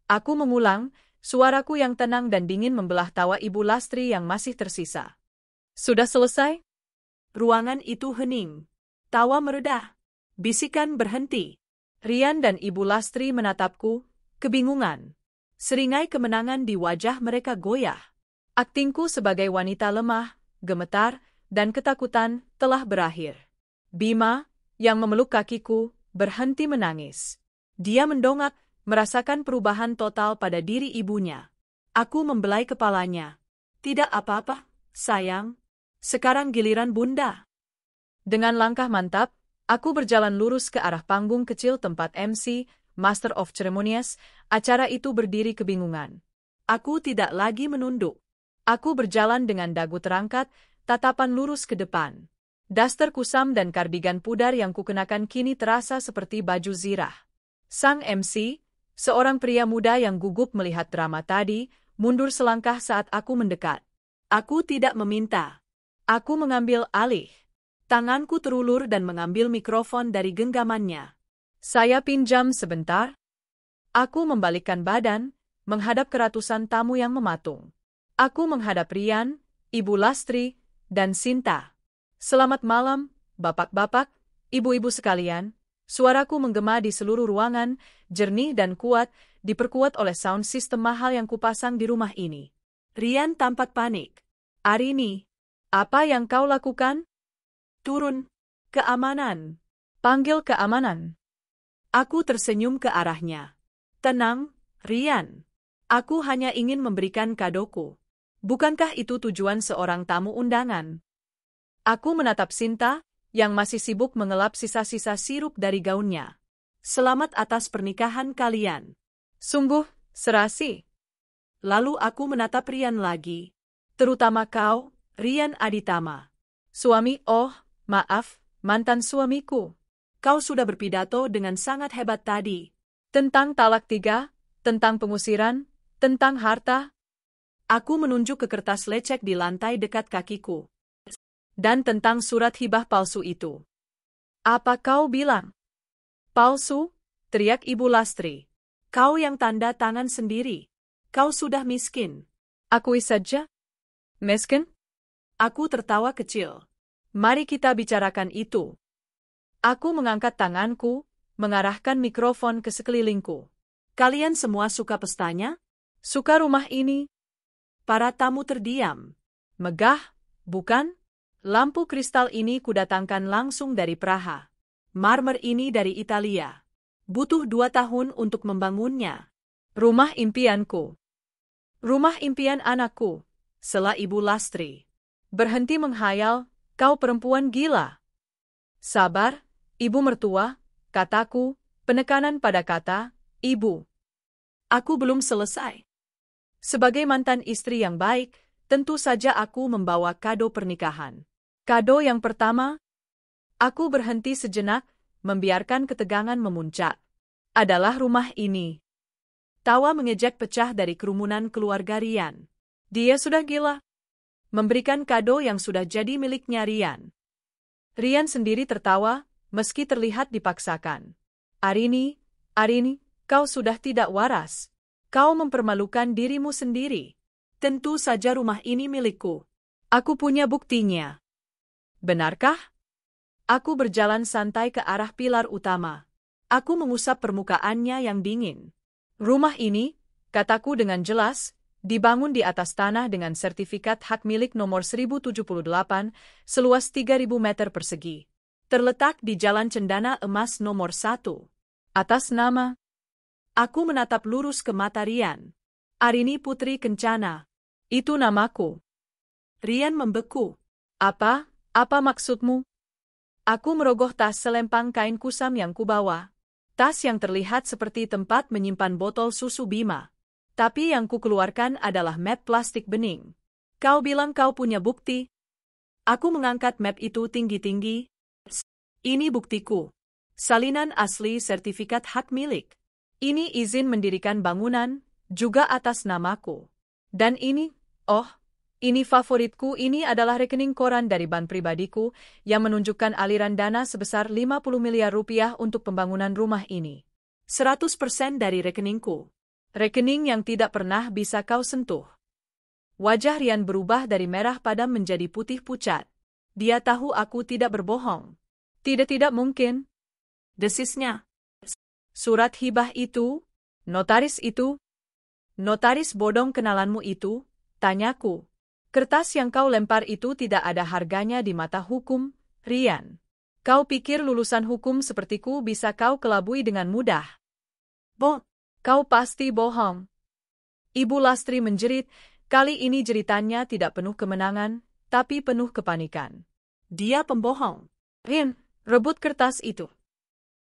Aku mengulang, suaraku yang tenang dan dingin membelah tawa Ibu Lastri yang masih tersisa. Sudah selesai? Ruangan itu hening. Tawa meredah. Bisikan berhenti. Rian dan Ibu Lastri menatapku, kebingungan. Seringai kemenangan di wajah mereka goyah. Aktingku sebagai wanita lemah, gemetar, dan ketakutan telah berakhir. Bima, yang memeluk kakiku, berhenti menangis. Dia mendongak, merasakan perubahan total pada diri ibunya. Aku membelai kepalanya. Tidak apa-apa, sayang. Sekarang giliran Bunda. Dengan langkah mantap, aku berjalan lurus ke arah panggung kecil tempat MC, Master of Ceremonies, acara itu berdiri kebingungan. Aku tidak lagi menunduk. Aku berjalan dengan dagu terangkat, tatapan lurus ke depan. Daster kusam dan kardigan pudar yang kukenakan kini terasa seperti baju zirah. Sang MC, seorang pria muda yang gugup melihat drama tadi, mundur selangkah saat aku mendekat. Aku tidak meminta. Aku mengambil alih. Tanganku terulur dan mengambil mikrofon dari genggamannya. Saya pinjam sebentar. Aku membalikkan badan, menghadap ke ratusan tamu yang mematung. Aku menghadap Rian, Ibu Lastri, dan Sinta. Selamat malam, bapak-bapak, ibu-ibu sekalian. Suaraku menggema di seluruh ruangan, jernih dan kuat, diperkuat oleh sound system mahal yang kupasang di rumah ini. Rian tampak panik. Arini, apa yang kau lakukan? Turun. Keamanan. Panggil keamanan. Aku tersenyum ke arahnya. Tenang, Rian. Aku hanya ingin memberikan kadoku. Bukankah itu tujuan seorang tamu undangan? Aku menatap Sinta, yang masih sibuk mengelap sisa-sisa sirup dari gaunnya. Selamat atas pernikahan kalian. Sungguh, serasi. Lalu aku menatap Rian lagi. Terutama kau, Rian Aditama. Suami, maaf, mantan suamiku. Kau sudah berpidato dengan sangat hebat tadi. Tentang talak 3, tentang pengusiran, tentang harta. Aku menunjuk ke kertas lecek di lantai dekat kakiku. Dan tentang surat hibah palsu itu. Apa kau bilang? Palsu? Teriak Ibu Lastri. Kau yang tanda tangan sendiri. Kau sudah miskin. Akui saja. Miskin? Aku tertawa kecil. Mari kita bicarakan itu. Aku mengangkat tanganku, mengarahkan mikrofon ke sekelilingku. Kalian semua suka pestanya? Suka rumah ini? Para tamu terdiam. Megah, bukan? Lampu kristal ini kudatangkan langsung dari Praha. Marmer ini dari Italia. Butuh 2 tahun untuk membangunnya. Rumah impianku. Rumah impian anakku, sela Ibu Lastri. Berhenti menghayal, kau perempuan gila. Sabar, ibu mertua, kataku, penekanan pada kata, ibu. Aku belum selesai. Sebagai mantan istri yang baik, tentu saja aku membawa kado pernikahan. Kado yang pertama, aku berhenti sejenak, membiarkan ketegangan memuncak. Adalah rumah ini. Tawa mengejek pecah dari kerumunan keluarga Rian. Dia sudah gila. Memberikan kado yang sudah jadi miliknya Rian. Rian sendiri tertawa, meski terlihat dipaksakan. Arini, kau sudah tidak waras. Kau mempermalukan dirimu sendiri. Tentu saja rumah ini milikku. Aku punya buktinya. Benarkah? Aku berjalan santai ke arah pilar utama. Aku mengusap permukaannya yang dingin. Rumah ini, kataku dengan jelas, dibangun di atas tanah dengan sertifikat hak milik nomor 1078, seluas 3.000 meter persegi. Terletak di Jalan Cendana Emas nomor 1. Atas nama. Aku menatap lurus ke mata Rian. Arini Putri Kencana. Itu namaku. Rian membeku. Apa maksudmu? Aku merogoh tas selempang kain kusam yang kubawa. Tas yang terlihat seperti tempat menyimpan botol susu Bima. Tapi yang kukeluarkan adalah map plastik bening. Kau bilang kau punya bukti? Aku mengangkat map itu tinggi-tinggi. Ini buktiku. Salinan asli sertifikat hak milik. Ini izin mendirikan bangunan, juga atas namaku. Dan ini, ini favoritku, ini adalah rekening koran dari bank pribadiku yang menunjukkan aliran dana sebesar 50 miliar rupiah untuk pembangunan rumah ini. 100% dari rekeningku. Rekening yang tidak pernah bisa kau sentuh. Wajah Rian berubah dari merah padam menjadi putih pucat. Dia tahu aku tidak berbohong. Tidak mungkin. Desisnya. Surat hibah itu? Notaris itu? Notaris bodong kenalanmu itu? Tanyaku. Kertas yang kau lempar itu tidak ada harganya di mata hukum, Rian. Kau pikir lulusan hukum sepertiku bisa kau kelabui dengan mudah? Kau pasti bohong. Ibu Lastri menjerit, kali ini jeritannya tidak penuh kemenangan, tapi penuh kepanikan. Dia pembohong. Rian, rebut kertas itu.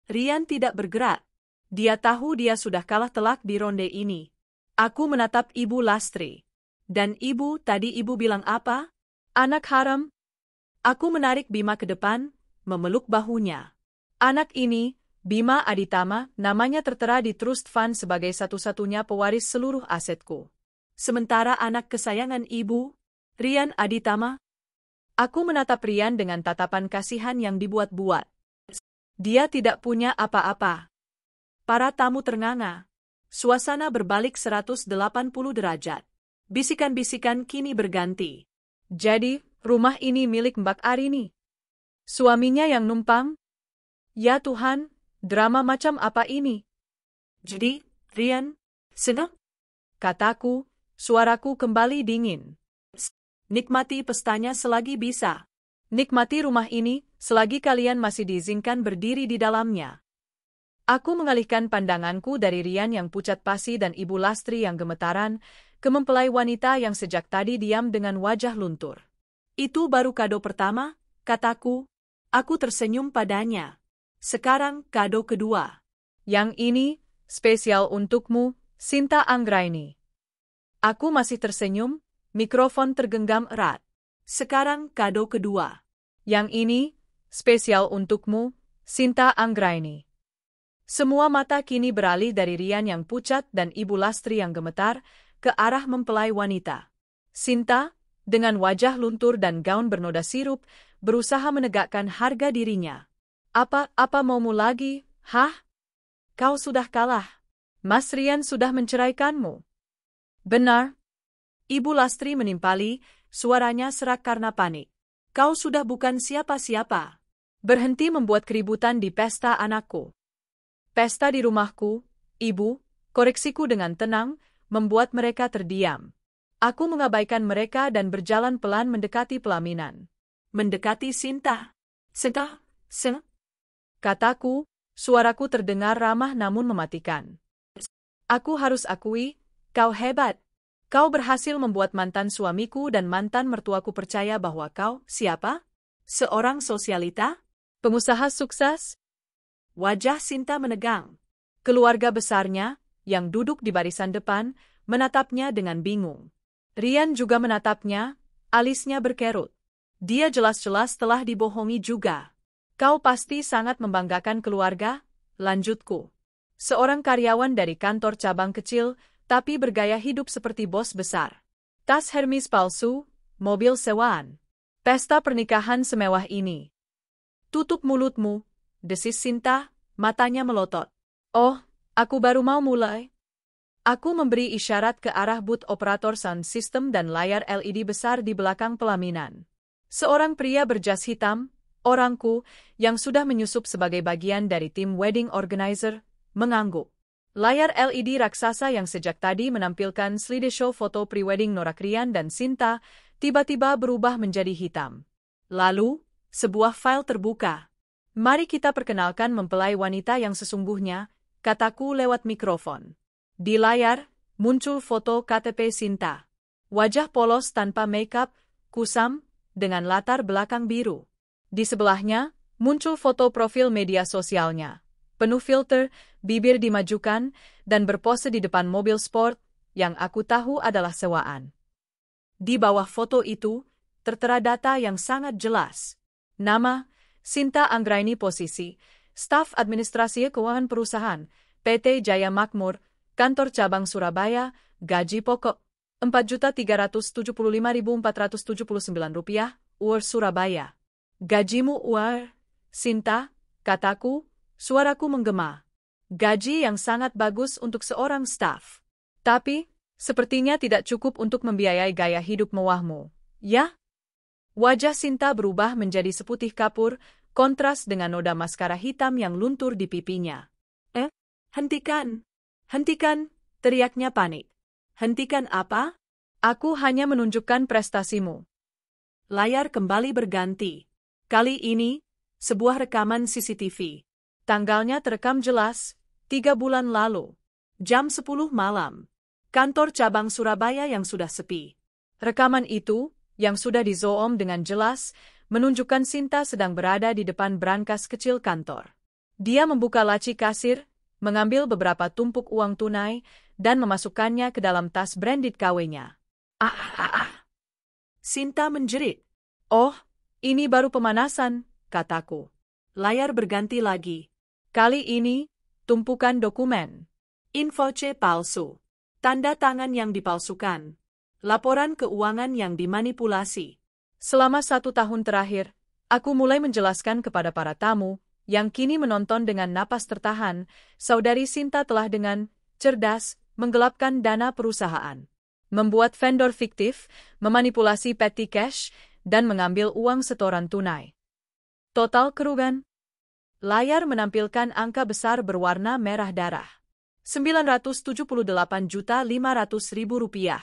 Rian tidak bergerak. Dia tahu dia sudah kalah telak di ronde ini. Aku menatap Ibu Lastri. Dan tadi ibu bilang apa? Anak haram. Aku menarik Bima ke depan, memeluk bahunya. Anak ini, Bima Aditama, namanya tertera di trust fund sebagai satu-satunya pewaris seluruh asetku. Sementara anak kesayangan ibu, Rian Aditama. Aku menatap Rian dengan tatapan kasihan yang dibuat-buat. Dia tidak punya apa-apa. Para tamu ternganga. Suasana berbalik 180 derajat. Bisikan-bisikan kini berganti. Jadi, rumah ini milik Mbak Arini. Suaminya yang numpang? Ya Tuhan, drama macam apa ini? Jadi, Rian, senang? Kataku, suaraku kembali dingin. Nikmati pestanya selagi bisa. Nikmati rumah ini, selagi kalian masih diizinkan berdiri di dalamnya. Aku mengalihkan pandanganku dari Rian yang pucat pasi dan Ibu Lastri yang gemetaran, ke mempelai wanita yang sejak tadi diam dengan wajah luntur. Itu baru kado pertama, kataku. Aku tersenyum padanya. Sekarang kado kedua. Yang ini, spesial untukmu, Sinta Anggraini. Aku masih tersenyum, mikrofon tergenggam erat. Sekarang kado kedua. Yang ini, spesial untukmu, Sinta Anggraini. Semua mata kini beralih dari Rian yang pucat dan Ibu Lastri yang gemetar, ke arah mempelai wanita. Sinta, dengan wajah luntur dan gaun bernoda sirup, berusaha menegakkan harga dirinya. Apa maumu lagi, hah? Kau sudah kalah. Mas Rian sudah menceraikanmu. Benar. Ibu Lastri menimpali, suaranya serak karena panik. Kau sudah bukan siapa-siapa. Berhenti membuat keributan di pesta anakku. Pesta di rumahku, Ibu, koreksiku dengan tenang, membuat mereka terdiam. Aku mengabaikan mereka dan berjalan pelan mendekati pelaminan. Mendekati Sinta. Kataku, suaraku terdengar ramah namun mematikan. Aku harus akui, kau hebat. Kau berhasil membuat mantan suamiku dan mantan mertuaku percaya bahwa kau, siapa? Seorang sosialita? Pengusaha sukses? Wajah Sinta menegang. Keluarga besarnya, yang duduk di barisan depan, menatapnya dengan bingung. Rian juga menatapnya, alisnya berkerut. Dia jelas-jelas telah dibohongi juga. Kau pasti sangat membanggakan keluarga, lanjutku. Seorang karyawan dari kantor cabang kecil, tapi bergaya hidup seperti bos besar. Tas Hermes palsu, mobil sewaan. Pesta pernikahan semewah ini. Tutup mulutmu, desis Sinta, matanya melotot. Oh, aku baru mau mulai. Aku memberi isyarat ke arah booth operator sound system dan layar LED besar di belakang pelaminan. Seorang pria berjas hitam, orangku, yang sudah menyusup sebagai bagian dari tim wedding organizer, mengangguk. Layar LED raksasa yang sejak tadi menampilkan slideshow foto pre-wedding Nora Rian dan Sinta, tiba-tiba berubah menjadi hitam. Lalu, sebuah file terbuka. Mari kita perkenalkan mempelai wanita yang sesungguhnya, kataku lewat mikrofon. Di layar, muncul foto KTP Sinta. Wajah polos tanpa makeup, kusam, dengan latar belakang biru. Di sebelahnya, muncul foto profil media sosialnya. Penuh filter, bibir dimajukan, dan berpose di depan mobil sport, yang aku tahu adalah sewaan. Di bawah foto itu, tertera data yang sangat jelas. Nama, Sinta Anggraini posisi, staf administrasi keuangan perusahaan, PT Jaya Makmur, kantor cabang Surabaya, gaji pokok, Rp4.375.479, UR Surabaya. Gajimu UR, Sinta, kataku, suaraku menggema. Gaji yang sangat bagus untuk seorang staf. Tapi, sepertinya tidak cukup untuk membiayai gaya hidup mewahmu. Ya? Wajah Sinta berubah menjadi seputih kapur, kontras dengan noda maskara hitam yang luntur di pipinya. Hentikan! Hentikan! Teriaknya panik. Hentikan apa? Aku hanya menunjukkan prestasimu. Layar kembali berganti. Kali ini, sebuah rekaman CCTV. Tanggalnya terekam jelas, 3 bulan lalu. Jam 10 malam. Kantor cabang Surabaya yang sudah sepi. Rekaman itu, yang sudah di-zoom dengan jelas, menunjukkan Sinta sedang berada di depan brankas kecil kantor. Dia membuka laci kasir, mengambil beberapa tumpuk uang tunai, dan memasukkannya ke dalam tas branded KW-nya. Sinta menjerit. Oh, ini baru pemanasan, kataku. Layar berganti lagi. Kali ini, tumpukan dokumen. Invoice palsu. Tanda tangan yang dipalsukan. Laporan keuangan yang dimanipulasi. Selama 1 tahun terakhir, aku mulai menjelaskan kepada para tamu, yang kini menonton dengan napas tertahan, saudari Sinta telah dengan cerdas menggelapkan dana perusahaan. Membuat vendor fiktif, memanipulasi petty cash, dan mengambil uang setoran tunai. Total kerugian. Layar menampilkan angka besar berwarna merah darah. Rp978.500.000.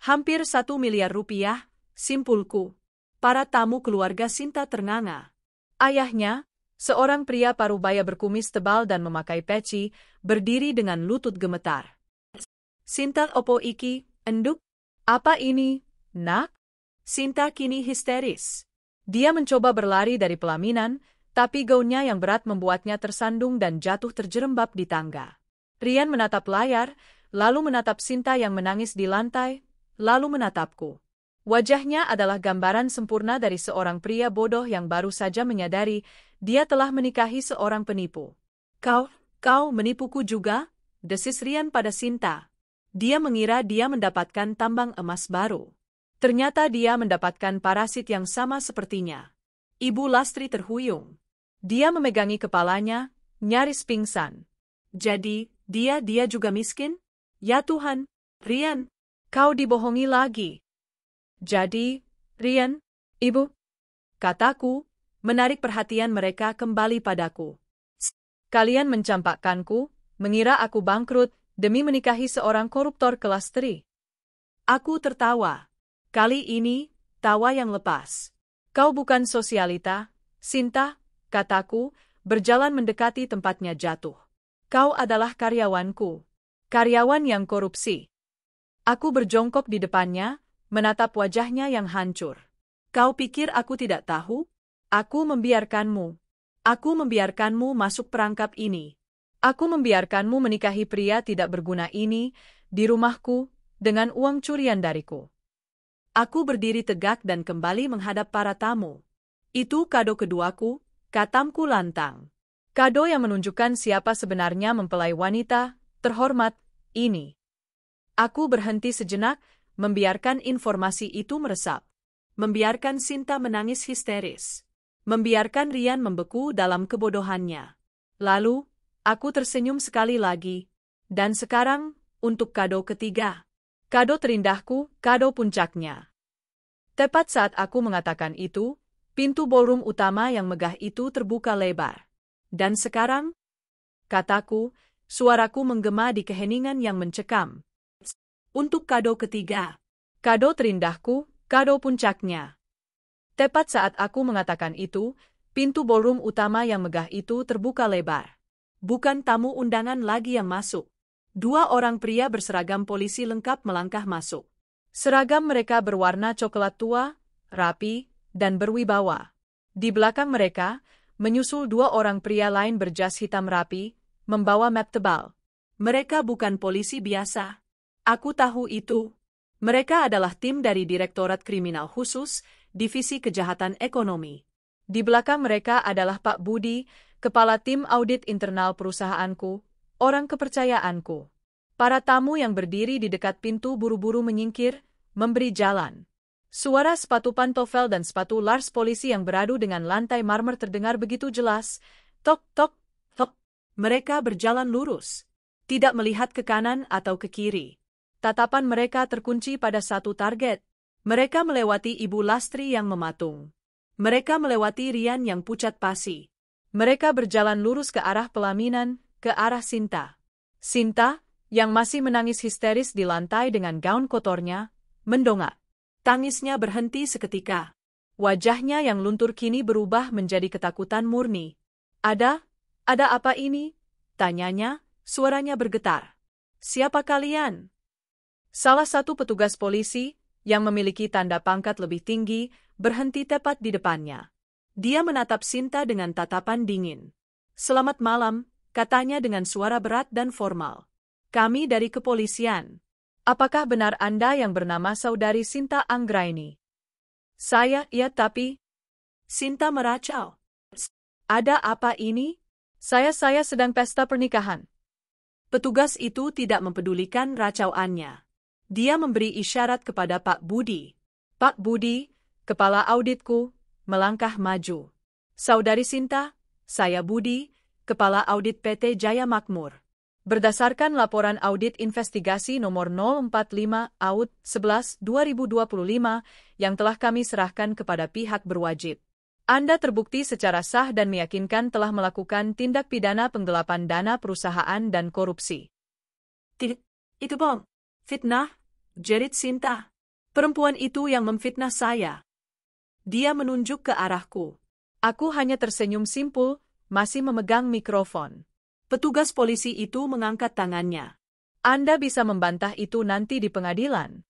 Hampir 1 miliar rupiah, simpulku. Para tamu keluarga Sinta ternganga. Ayahnya, seorang pria parubaya berkumis tebal dan memakai peci, berdiri dengan lutut gemetar. Sinta opo iki, enduk? Apa ini, nak? Sinta kini histeris. Dia mencoba berlari dari pelaminan, tapi gaunnya yang berat membuatnya tersandung dan jatuh terjerembab di tangga. Rian menatap layar, lalu menatap Sinta yang menangis di lantai, lalu menatapku. Wajahnya adalah gambaran sempurna dari seorang pria bodoh yang baru saja menyadari dia telah menikahi seorang penipu. Kau menipuku juga? Desis Rian pada Sinta. Dia mengira dia mendapatkan tambang emas baru. Ternyata dia mendapatkan parasit yang sama sepertinya. Ibu Lastri terhuyung. Dia memegangi kepalanya, nyaris pingsan. Jadi, Dia juga miskin? Ya Tuhan, Rian. Kau dibohongi lagi. Jadi, Rian, ibu, kataku, menarik perhatian mereka kembali padaku. Kalian mencampakkanku, mengira aku bangkrut, demi menikahi seorang koruptor kelas 3. Aku tertawa. Kali ini, tawa yang lepas. Kau bukan sosialita, Sinta, kataku, berjalan mendekati tempatnya jatuh. Kau adalah karyawanku. Karyawan yang korupsi. Aku berjongkok di depannya, menatap wajahnya yang hancur. Kau pikir aku tidak tahu? Aku membiarkanmu. Aku membiarkanmu masuk perangkap ini. Aku membiarkanmu menikahi pria tidak berguna ini, di rumahku, dengan uang curian dariku. Aku berdiri tegak dan kembali menghadap para tamu. Itu kado keduaku, katamku lantang. Kado yang menunjukkan siapa sebenarnya mempelai wanita terhormat ini. Aku berhenti sejenak, membiarkan informasi itu meresap. Membiarkan Sinta menangis histeris. Membiarkan Rian membeku dalam kebodohannya. Lalu, aku tersenyum sekali lagi. Dan sekarang, untuk kado ketiga. Kado terindahku, kado puncaknya. Tepat saat aku mengatakan itu, pintu ballroom utama yang megah itu terbuka lebar. Dan sekarang, kataku, suaraku menggema di keheningan yang mencekam. Untuk kado ketiga. Kado terindahku, kado puncaknya. Tepat saat aku mengatakan itu, pintu ballroom utama yang megah itu terbuka lebar. Bukan tamu undangan lagi yang masuk. 2 orang pria berseragam polisi lengkap melangkah masuk. Seragam mereka berwarna coklat tua, rapi, dan berwibawa. Di belakang mereka, menyusul 2 orang pria lain berjas hitam rapi, membawa map tebal. Mereka bukan polisi biasa. Aku tahu itu. Mereka adalah tim dari Direktorat Kriminal Khusus, Divisi Kejahatan Ekonomi. Di belakang mereka adalah Pak Budi, Kepala Tim Audit Internal perusahaanku, orang kepercayaanku. Para tamu yang berdiri di dekat pintu buru-buru menyingkir, memberi jalan. Suara sepatu pantofel dan sepatu Lars polisi yang beradu dengan lantai marmer terdengar begitu jelas. Tok, tok, tok. Mereka berjalan lurus. Tidak melihat ke kanan atau ke kiri. Tatapan mereka terkunci pada satu target. Mereka melewati Ibu Lastri yang mematung. Mereka melewati Rian yang pucat pasi. Mereka berjalan lurus ke arah pelaminan, ke arah Sinta. Sinta, yang masih menangis histeris di lantai dengan gaun kotornya, mendongak. Tangisnya berhenti seketika. Wajahnya yang luntur kini berubah menjadi ketakutan murni. Ada apa ini? Tanyanya, suaranya bergetar. Siapa kalian? Salah satu petugas polisi, yang memiliki tanda pangkat lebih tinggi, berhenti tepat di depannya. Dia menatap Sinta dengan tatapan dingin. Selamat malam, katanya dengan suara berat dan formal. Kami dari kepolisian. Apakah benar Anda yang bernama Saudari Sinta Anggraini? Saya, ya tapi... Sinta meracau. Ada apa ini? Saya sedang pesta pernikahan. Petugas itu tidak mempedulikan racauannya. Dia memberi isyarat kepada Pak Budi. Pak Budi, kepala auditku, melangkah maju. Saudari Sinta, saya Budi, kepala audit PT Jaya Makmur. Berdasarkan laporan audit investigasi nomor 045 AUD 11/2025 yang telah kami serahkan kepada pihak berwajib. Anda terbukti secara sah dan meyakinkan telah melakukan tindak pidana penggelapan dana perusahaan dan korupsi. Itu bohong. Fitnah, jerit Sinta. Perempuan itu yang memfitnah saya. Dia menunjuk ke arahku. Aku hanya tersenyum simpul, masih memegang mikrofon. Petugas polisi itu mengangkat tangannya. Anda bisa membantah itu nanti di pengadilan.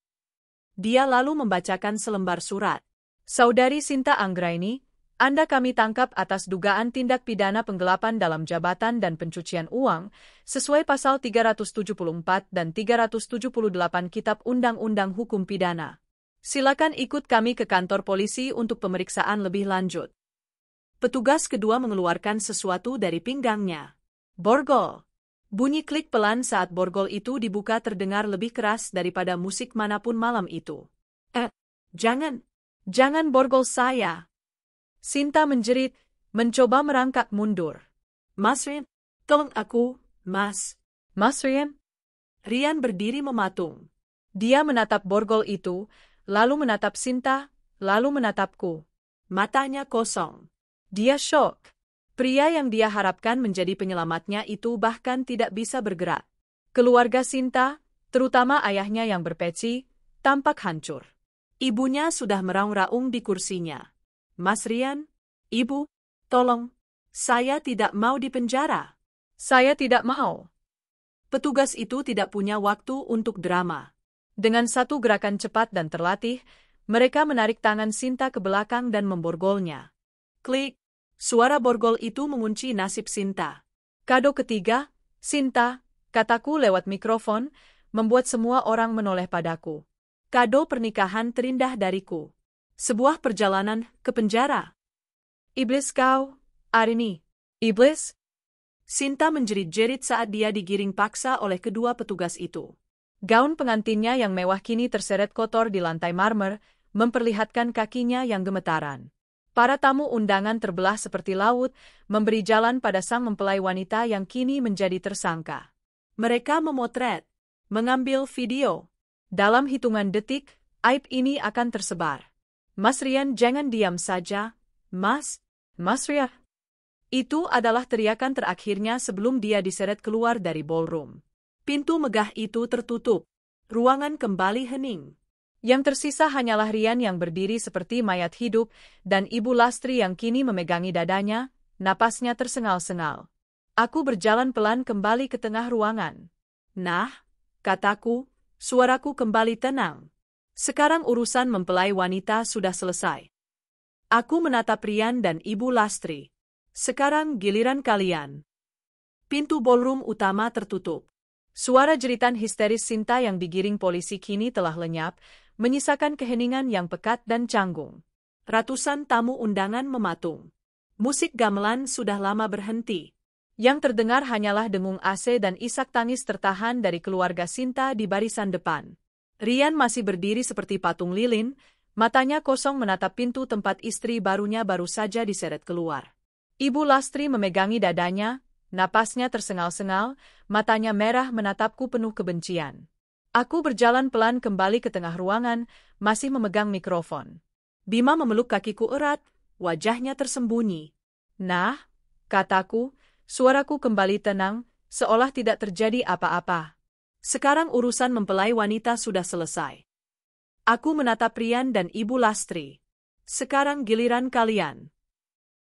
Dia lalu membacakan selembar surat. Saudari Sinta Anggraini, Anda kami tangkap atas dugaan tindak pidana penggelapan dalam jabatan dan pencucian uang, sesuai pasal 374 dan 378 Kitab Undang-Undang Hukum Pidana. Silakan ikut kami ke kantor polisi untuk pemeriksaan lebih lanjut. Petugas kedua mengeluarkan sesuatu dari pinggangnya. Borgol. Bunyi klik pelan saat borgol itu dibuka terdengar lebih keras daripada musik manapun malam itu. Jangan borgol saya. Sinta menjerit, mencoba merangkak mundur. Mas Rin, tolong aku, Mas. Mas Rian? Rian berdiri mematung. Dia menatap borgol itu, lalu menatap Sinta, lalu menatapku. Matanya kosong. Dia syok. Pria yang dia harapkan menjadi penyelamatnya itu bahkan tidak bisa bergerak. Keluarga Sinta, terutama ayahnya yang berpeci, tampak hancur. Ibunya sudah meraung-raung di kursinya. Mas Rian, Ibu, tolong, saya tidak mau dipenjara. Saya tidak mau. Petugas itu tidak punya waktu untuk drama. Dengan satu gerakan cepat dan terlatih, mereka menarik tangan Sinta ke belakang dan memborgolnya. Klik, suara borgol itu mengunci nasib Sinta. Kado ketiga, Sinta, kataku lewat mikrofon, membuat semua orang menoleh padaku. Kado pernikahan terindah dariku. Sebuah perjalanan ke penjara. Iblis kau, Arini. Iblis? Sinta menjerit-jerit saat dia digiring paksa oleh kedua petugas itu. Gaun pengantinnya yang mewah kini terseret kotor di lantai marmer, memperlihatkan kakinya yang gemetaran. Para tamu undangan terbelah seperti laut, memberi jalan pada sang mempelai wanita yang kini menjadi tersangka. Mereka memotret, mengambil video. Dalam hitungan detik, aib ini akan tersebar. Mas Rian, jangan diam saja, Mas. Mas Rian. Itu adalah teriakan terakhirnya sebelum dia diseret keluar dari ballroom. Pintu megah itu tertutup. Ruangan kembali hening. Yang tersisa hanyalah Rian yang berdiri seperti mayat hidup, dan Ibu Lastri yang kini memegangi dadanya, napasnya tersengal-sengal. Aku berjalan pelan kembali ke tengah ruangan. Nah, kataku, suaraku kembali tenang. Sekarang urusan mempelai wanita sudah selesai. Aku menatap Rian dan Ibu Lastri. Sekarang giliran kalian. Pintu ballroom utama tertutup. Suara jeritan histeris Sinta yang digiring polisi kini telah lenyap, menyisakan keheningan yang pekat dan canggung. Ratusan tamu undangan mematung. Musik gamelan sudah lama berhenti. Yang terdengar hanyalah dengung AC dan isak tangis tertahan dari keluarga Sinta di barisan depan. Rian masih berdiri seperti patung lilin, matanya kosong menatap pintu tempat istri barunya baru saja diseret keluar. Ibu Lastri memegangi dadanya, napasnya tersengal-sengal, matanya merah menatapku penuh kebencian. Aku berjalan pelan kembali ke tengah ruangan, masih memegang mikrofon. Bima memeluk kakiku erat, wajahnya tersembunyi. Nah, kataku, suaraku kembali tenang, seolah tidak terjadi apa-apa. Sekarang urusan mempelai wanita sudah selesai. Aku menatap Rian dan Ibu Lastri. Sekarang giliran kalian.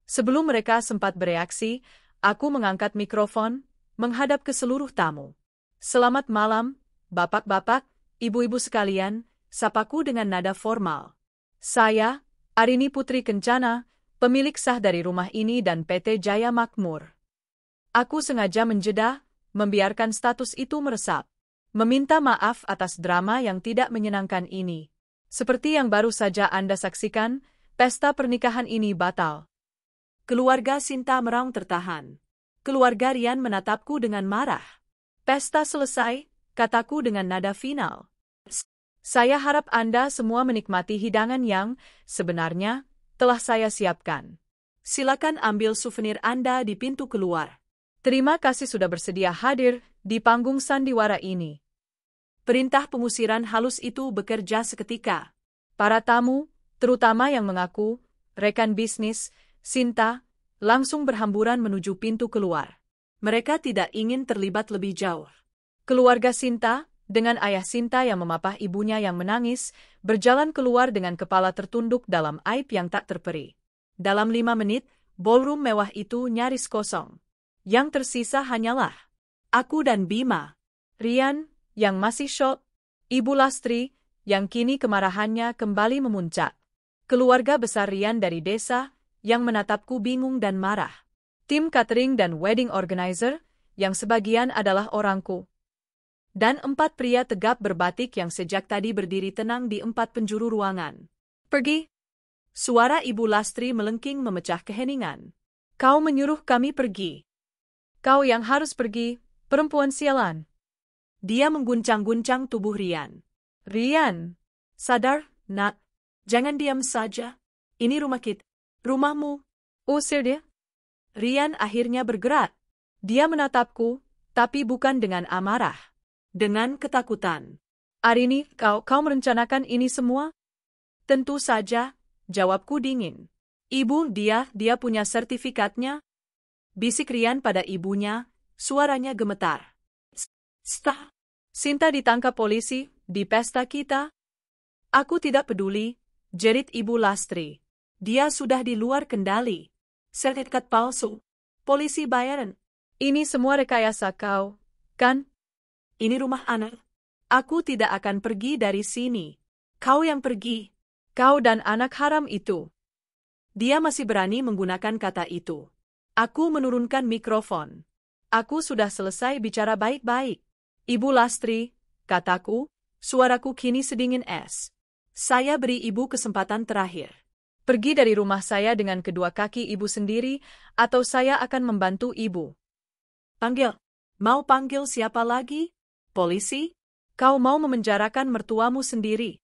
Sebelum mereka sempat bereaksi, aku mengangkat mikrofon, menghadap ke seluruh tamu. Selamat malam, bapak-bapak, ibu-ibu sekalian, sapaku dengan nada formal. Saya, Arini Putri Kencana, pemilik sah dari rumah ini dan PT Jaya Makmur. Aku sengaja menjeda, membiarkan status itu meresap. Meminta maaf atas drama yang tidak menyenangkan ini. Seperti yang baru saja Anda saksikan, pesta pernikahan ini batal. Keluarga Sinta meraung tertahan. Keluarga Rian menatapku dengan marah. Pesta selesai, kataku dengan nada final. Saya harap Anda semua menikmati hidangan yang, sebenarnya, telah saya siapkan. Silakan ambil souvenir Anda di pintu keluar. Terima kasih sudah bersedia hadir di panggung sandiwara ini. Perintah pengusiran halus itu bekerja seketika. Para tamu, terutama yang mengaku rekan bisnis, Sinta, langsung berhamburan menuju pintu keluar. Mereka tidak ingin terlibat lebih jauh. Keluarga Sinta, dengan ayah Sinta yang memapah ibunya yang menangis, berjalan keluar dengan kepala tertunduk dalam aib yang tak terperi. Dalam 5 menit, ballroom mewah itu nyaris kosong. Yang tersisa hanyalah aku dan Bima. Rian, yang masih syok, Ibu Lastri, yang kini kemarahannya kembali memuncak. Keluarga besar Rian dari desa, yang menatapku bingung dan marah. Tim catering dan wedding organizer, yang sebagian adalah orangku. Dan 4 pria tegap berbatik yang sejak tadi berdiri tenang di 4 penjuru ruangan. Pergi! Suara Ibu Lastri melengking memecah keheningan. Kau menyuruh kami pergi. Kau yang harus pergi, perempuan sialan. Dia mengguncang-guncang tubuh Rian. Rian, sadar, nak. Jangan diam saja. Ini rumah kita. Rumahmu. Usir dia. Rian akhirnya bergerak. Dia menatapku, Tapi bukan dengan amarah. Dengan ketakutan. Arini, kau merencanakan ini semua? Tentu saja, jawabku dingin. Ibu, dia punya sertifikatnya? Bisik Rian pada ibunya, suaranya gemetar. Sinta ditangkap polisi, di pesta kita? Aku tidak peduli, jerit Ibu Lastri. Dia sudah di luar kendali. Sertifikat palsu. Polisi bayaran. Ini semua rekayasa kau, kan? Ini rumah anak. Aku tidak akan pergi dari sini. Kau yang pergi. Kau dan anak haram itu. Dia masih berani menggunakan kata itu. Aku menurunkan mikrofon. Aku sudah selesai bicara baik-baik. Ibu Lastri, kataku, suaraku kini sedingin es. Saya beri ibu kesempatan terakhir. Pergi dari rumah saya dengan kedua kaki ibu sendiri, atau saya akan membantu ibu. Panggil. Mau panggil siapa lagi? Polisi? Kau mau memenjarakan mertuamu sendiri.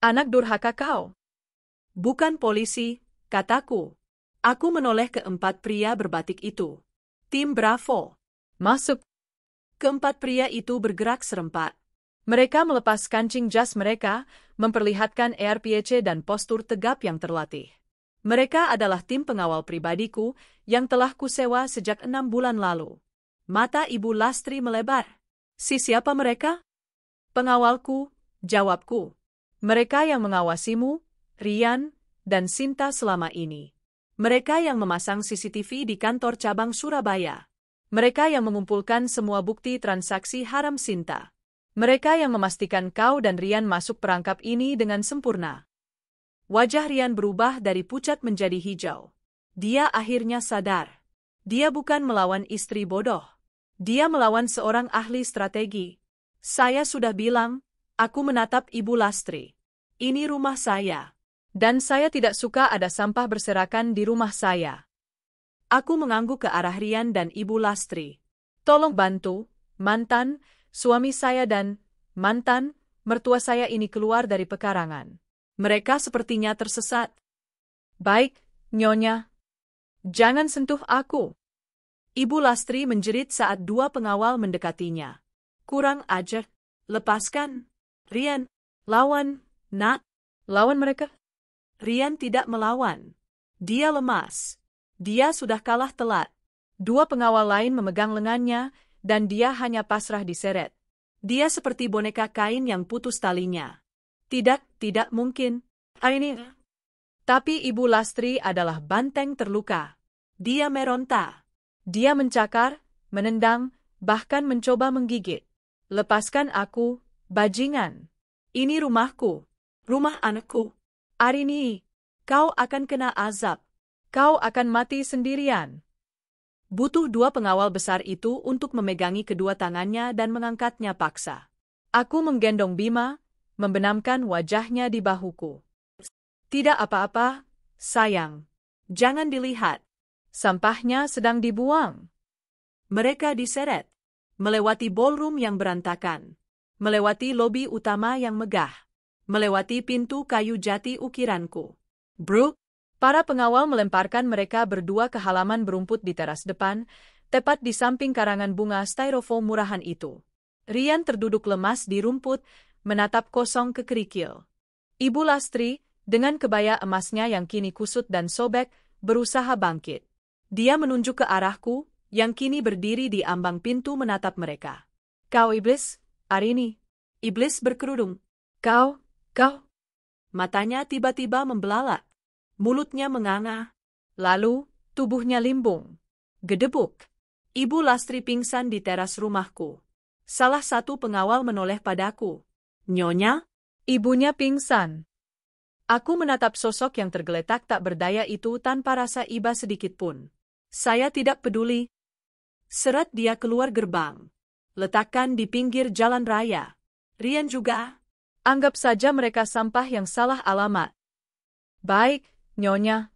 Anak durhaka kau. Bukan polisi, kataku. Aku menoleh ke empat pria berbatik itu. Tim Bravo. Masuk. Keempat pria itu bergerak serempak. Mereka melepas kancing jas mereka, memperlihatkan ARPC dan postur tegap yang terlatih. Mereka adalah tim pengawal pribadiku yang telah kusewa sejak 6 bulan lalu. Mata Ibu Lastri melebar. Siapa mereka? Pengawalku, jawabku. Mereka yang mengawasimu, Rian, dan Sinta selama ini. Mereka yang memasang CCTV di kantor cabang Surabaya. Mereka yang mengumpulkan semua bukti transaksi haram Sinta. Mereka yang memastikan kau dan Rian masuk perangkap ini dengan sempurna. Wajah Rian berubah dari pucat menjadi hijau. Dia akhirnya sadar. Dia bukan melawan istri bodoh. Dia melawan seorang ahli strategi. Saya sudah bilang, aku menatap Ibu Lastri. Ini rumah saya. Dan saya tidak suka ada sampah berserakan di rumah saya. Aku mengangguk ke arah Rian dan Ibu Lastri. Tolong bantu, mantan, suami saya dan mantan, mertua saya ini keluar dari pekarangan. Mereka sepertinya tersesat. Baik, Nyonya. Jangan sentuh aku. Ibu Lastri menjerit saat dua pengawal mendekatinya. Kurang ajar. Lepaskan. Rian, lawan, nak. Lawan mereka? Rian tidak melawan. Dia lemas. Dia sudah kalah telat. Dua pengawal lain memegang lengannya, dan dia hanya pasrah diseret. Dia seperti boneka kain yang putus talinya. Tidak mungkin. Ini. Tapi Ibu Lastri adalah banteng terluka. Dia meronta. Dia mencakar, menendang, bahkan mencoba menggigit. Lepaskan aku, bajingan. Ini rumahku. Rumah anakku. Arini, kau akan kena azab. Kau akan mati sendirian. Butuh dua pengawal besar itu untuk memegangi kedua tangannya dan mengangkatnya paksa. Aku menggendong Bima, membenamkan wajahnya di bahuku. Tidak apa-apa, sayang. Jangan dilihat. Sampahnya sedang dibuang. Mereka diseret. Melewati ballroom yang berantakan. Melewati lobi utama yang megah. Melewati pintu kayu jati ukiranku. Brooke. Para pengawal melemparkan mereka berdua ke halaman berumput di teras depan, tepat di samping karangan bunga styrofoam murahan itu. Rian terduduk lemas di rumput, menatap kosong ke kerikil. Ibu Lastri, dengan kebaya emasnya yang kini kusut dan sobek, berusaha bangkit. Dia menunjuk ke arahku, yang kini berdiri di ambang pintu menatap mereka. Kau iblis, Arini. Iblis berkerudung. Kau. Matanya tiba-tiba membelalak. Mulutnya menganga. Lalu, tubuhnya limbung. Gedebuk. Ibu Lastri pingsan di teras rumahku. Salah satu pengawal menoleh padaku. Nyonya? Ibunya pingsan. Aku menatap sosok yang tergeletak tak berdaya itu tanpa rasa iba sedikit pun. Saya tidak peduli. Seret dia keluar gerbang. Letakkan di pinggir jalan raya. Rian juga. Anggap saja mereka sampah yang salah alamat. Baik, Nyonya.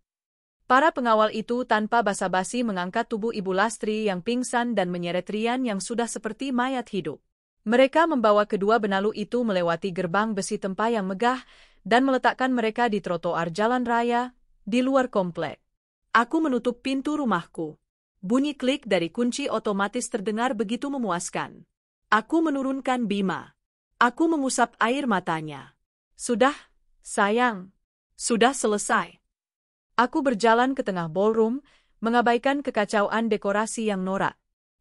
Para pengawal itu tanpa basa-basi mengangkat tubuh Ibu Lastri yang pingsan dan menyeret Rian yang sudah seperti mayat hidup. Mereka membawa kedua benalu itu melewati gerbang besi tempa yang megah dan meletakkan mereka di trotoar jalan raya, di luar komplek. Aku menutup pintu rumahku. Bunyi klik dari kunci otomatis terdengar begitu memuaskan. Aku menurunkan Bima. Aku mengusap air matanya. Sudah, sayang. Sudah selesai. Aku berjalan ke tengah ballroom, mengabaikan kekacauan dekorasi yang norak.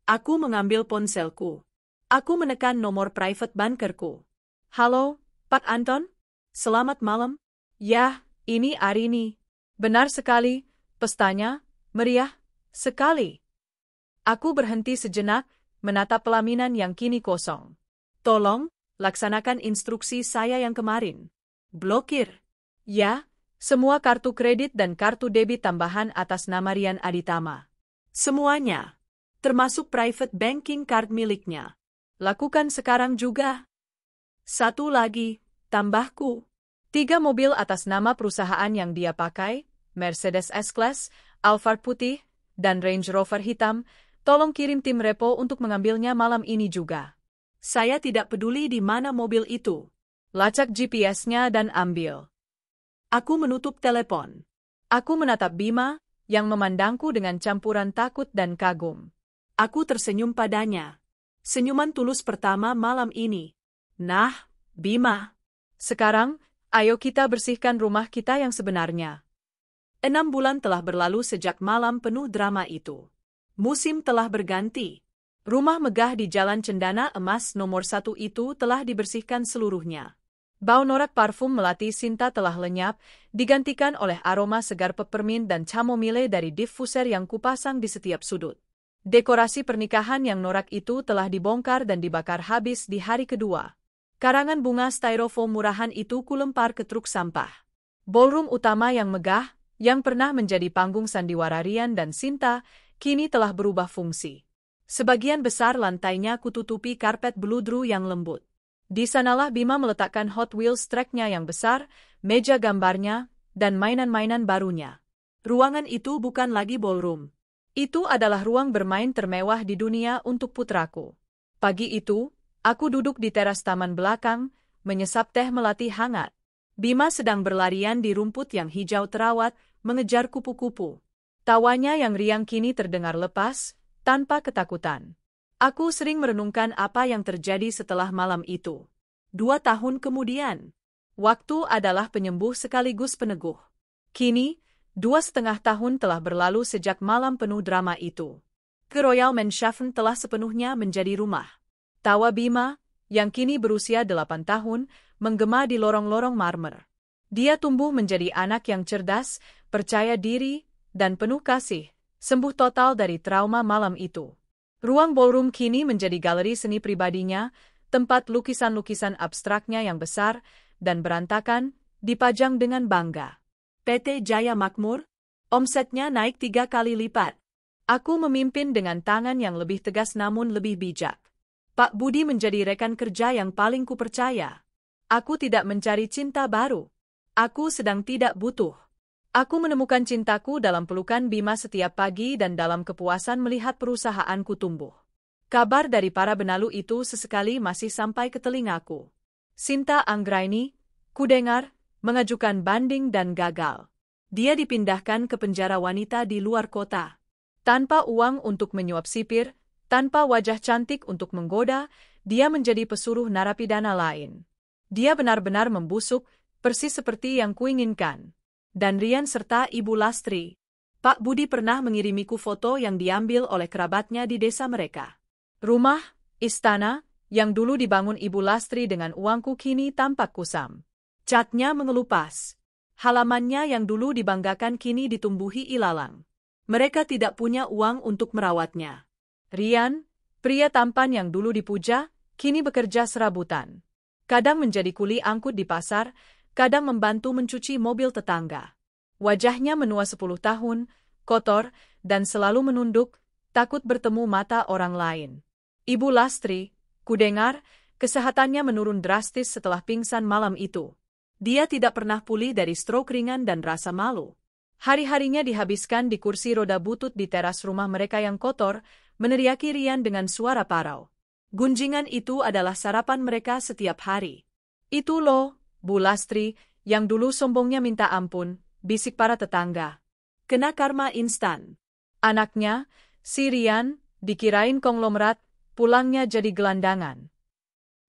Aku mengambil ponselku. Aku menekan nomor private bankerku. Halo, Pak Anton? Selamat malam. Ya, ini Arini. Benar sekali, pestanya meriah sekali. Aku berhenti sejenak, menatap pelaminan yang kini kosong. Tolong, laksanakan instruksi saya yang kemarin. Blokir. Ya, semua kartu kredit dan kartu debit tambahan atas nama Rian Aditama. Semuanya. Termasuk private banking card miliknya. Lakukan sekarang juga. Satu lagi, tambahku. 3 mobil atas nama perusahaan yang dia pakai, Mercedes S-Class, Alphard putih, dan Range Rover hitam, tolong kirim tim repo untuk mengambilnya malam ini juga. Saya tidak peduli di mana mobil itu. Lacak GPS-nya dan ambil. Aku menutup telepon. Aku menatap Bima, yang memandangku dengan campuran takut dan kagum. Aku tersenyum padanya. Senyuman tulus pertama malam ini. Nah, Bima. Sekarang, ayo kita bersihkan rumah kita yang sebenarnya. 6 bulan telah berlalu sejak malam penuh drama itu. Musim telah berganti. Rumah megah di Jalan Cendana Emas nomor 1 itu telah dibersihkan seluruhnya. Bau norak parfum melati Sinta telah lenyap, digantikan oleh aroma segar peppermint dan chamomile dari diffuser yang kupasang di setiap sudut. Dekorasi pernikahan yang norak itu telah dibongkar dan dibakar habis di hari kedua. Karangan bunga styrofoam murahan itu kulempar ke truk sampah. Ballroom utama yang megah, yang pernah menjadi panggung sandiwara Rian dan Sinta, kini telah berubah fungsi. Sebagian besar lantainya kututupi karpet beludru yang lembut. Di sanalah Bima meletakkan Hot Wheels track-nya yang besar, meja gambarnya, dan mainan-mainan barunya. Ruangan itu bukan lagi ballroom. Itu adalah ruang bermain termewah di dunia untuk putraku. Pagi itu, aku duduk di teras taman belakang, menyesap teh melati hangat. Bima sedang berlarian di rumput yang hijau terawat, mengejar kupu-kupu. Tawanya yang riang kini terdengar lepas, tanpa ketakutan. Aku sering merenungkan apa yang terjadi setelah malam itu. 2 tahun kemudian, waktu adalah penyembuh sekaligus peneguh. Kini, 2,5 tahun telah berlalu sejak malam penuh drama itu. Ke Royal Mansion telah sepenuhnya menjadi rumah. Tawa Bima, yang kini berusia 8 tahun, menggema di lorong-lorong marmer. Dia tumbuh menjadi anak yang cerdas, percaya diri, dan penuh kasih, sembuh total dari trauma malam itu. Ruang ballroom kini menjadi galeri seni pribadinya, tempat lukisan-lukisan abstraknya yang besar dan berantakan, dipajang dengan bangga. PT Jaya Makmur, omsetnya naik 3 kali lipat. Aku memimpin dengan tangan yang lebih tegas namun lebih bijak. Pak Budi menjadi rekan kerja yang paling kupercaya. Aku tidak mencari cinta baru. Aku sedang tidak butuh. Aku menemukan cintaku dalam pelukan Bima setiap pagi dan dalam kepuasan melihat perusahaanku tumbuh. Kabar dari para benalu itu sesekali masih sampai ke telingaku. Sinta Anggraini, kudengar, mengajukan banding dan gagal. Dia dipindahkan ke penjara wanita di luar kota. Tanpa uang untuk menyuap sipir, tanpa wajah cantik untuk menggoda, dia menjadi pesuruh narapidana lain. Dia benar-benar membusuk, persis seperti yang kuinginkan. Dan Rian serta Ibu Lastri. Pak Budi pernah mengirimiku foto yang diambil oleh kerabatnya di desa mereka. Rumah, istana, yang dulu dibangun Ibu Lastri dengan uangku kini tampak kusam. Catnya mengelupas. Halamannya yang dulu dibanggakan kini ditumbuhi ilalang. Mereka tidak punya uang untuk merawatnya. Rian, pria tampan yang dulu dipuja, kini bekerja serabutan. Kadang menjadi kuli angkut di pasar, kadang membantu mencuci mobil tetangga. Wajahnya menua 10 tahun, kotor, dan selalu menunduk, takut bertemu mata orang lain. Ibu Lastri, kudengar, kesehatannya menurun drastis setelah pingsan malam itu. Dia tidak pernah pulih dari stroke ringan dan rasa malu. Hari-harinya dihabiskan di kursi roda butut di teras rumah mereka yang kotor, meneriaki Rian dengan suara parau. Gunjingan itu adalah sarapan mereka setiap hari. Itu loh, Bu Lastri, yang dulu sombongnya minta ampun, bisik para tetangga. Kena karma instan. Anaknya, Si Rian, dikirain konglomerat, pulangnya jadi gelandangan.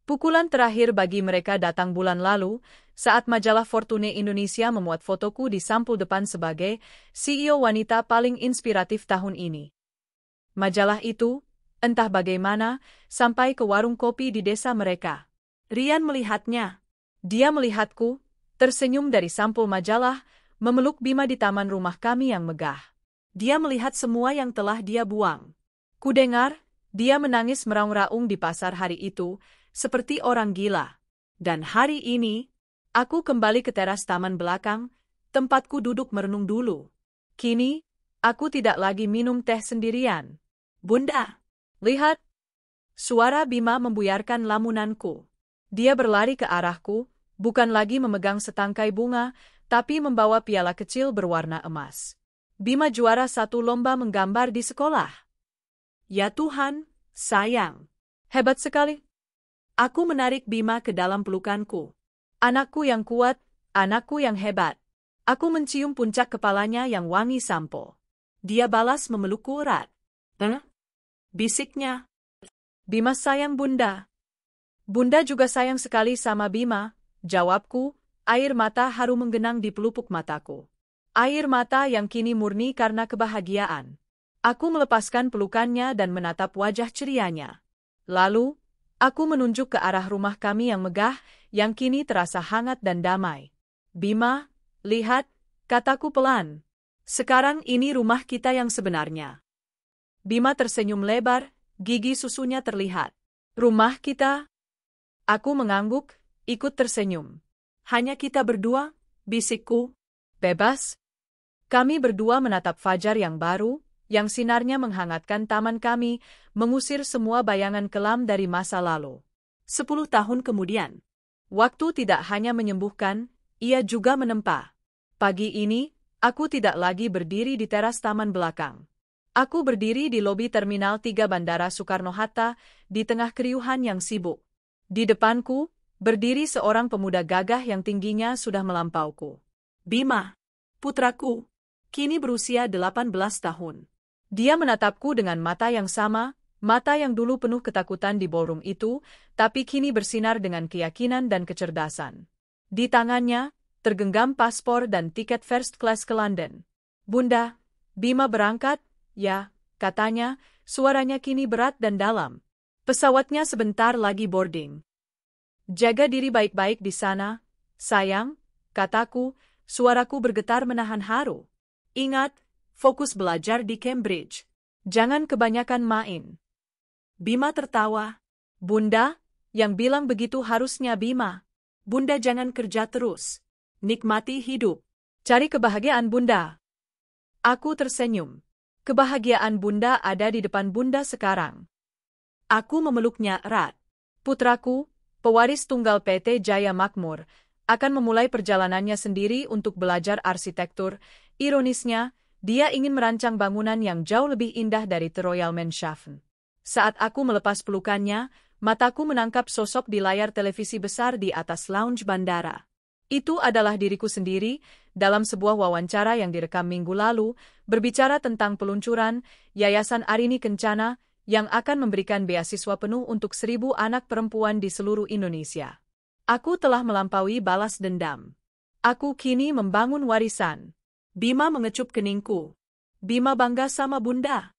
Pukulan terakhir bagi mereka datang bulan lalu, saat majalah Fortune Indonesia memuat fotoku di sampul depan sebagai CEO wanita paling inspiratif tahun ini. Majalah itu, entah bagaimana, sampai ke warung kopi di desa mereka. Rian melihatnya. Dia melihatku, tersenyum dari sampul majalah, memeluk Bima di taman rumah kami yang megah. Dia melihat semua yang telah dia buang. Kudengar, dia menangis meraung-raung di pasar hari itu, seperti orang gila. Dan hari ini, aku kembali ke teras taman belakang, tempatku duduk merenung dulu. Kini, aku tidak lagi minum teh sendirian. Bunda, lihat. Suara Bima membuyarkan lamunanku. Dia berlari ke arahku, bukan lagi memegang setangkai bunga, tapi membawa piala kecil berwarna emas. Bima juara 1 lomba menggambar di sekolah. Ya Tuhan, sayang. Hebat sekali. Aku menarik Bima ke dalam pelukanku. Anakku yang kuat, anakku yang hebat. Aku mencium puncak kepalanya yang wangi sampo. Dia balas memelukku erat. Bisiknya. Bima sayang Bunda. Bunda juga sayang sekali sama Bima, jawabku, air mata haru menggenang di pelupuk mataku. Air mata yang kini murni karena kebahagiaan. Aku melepaskan pelukannya dan menatap wajah cerianya. Lalu, aku menunjuk ke arah rumah kami yang megah, yang kini terasa hangat dan damai. Bima, lihat, kataku pelan. Sekarang ini rumah kita yang sebenarnya. Bima tersenyum lebar, gigi susunya terlihat. Rumah kita? Aku mengangguk, ikut tersenyum. Hanya kita berdua, bisikku. Bebas. Kami berdua menatap fajar yang baru, yang sinarnya menghangatkan taman kami, mengusir semua bayangan kelam dari masa lalu. 10 tahun kemudian. Waktu tidak hanya menyembuhkan, ia juga menempa. Pagi ini, aku tidak lagi berdiri di teras taman belakang. Aku berdiri di lobi Terminal 3 Bandara Soekarno-Hatta, di tengah keriuhan yang sibuk. Di depanku, berdiri seorang pemuda gagah yang tingginya sudah melampauku. Bima, putraku, kini berusia 18 tahun. Dia menatapku dengan mata yang sama, mata yang dulu penuh ketakutan di ballroom itu, tapi kini bersinar dengan keyakinan dan kecerdasan. Di tangannya, tergenggam paspor dan tiket first class ke London. Bunda, Bima berangkat, ya, katanya, suaranya kini berat dan dalam. Pesawatnya sebentar lagi boarding. Jaga diri baik-baik di sana, sayang, kataku, suaraku bergetar menahan haru. Ingat, fokus belajar di Cambridge. Jangan kebanyakan main. Bima tertawa. Bunda, yang bilang begitu harusnya Bima. Bunda jangan kerja terus. Nikmati hidup. Cari kebahagiaan Bunda. Aku tersenyum. Kebahagiaan Bunda ada di depan Bunda sekarang. Aku memeluknya erat. Putraku, pewaris tunggal PT Jaya Makmur, akan memulai perjalanannya sendiri untuk belajar arsitektur. Ironisnya, dia ingin merancang bangunan yang jauh lebih indah dari The Royal Mansion. Saat aku melepas pelukannya, mataku menangkap sosok di layar televisi besar di atas lounge bandara. Itu adalah diriku sendiri, dalam sebuah wawancara yang direkam minggu lalu, berbicara tentang peluncuran Yayasan Arini Kencana yang akan memberikan beasiswa penuh untuk 1.000 anak perempuan di seluruh Indonesia. Aku telah melampaui balas dendam. Aku kini membangun warisan. Bima mengecup keningku. Bima bangga sama Bunda.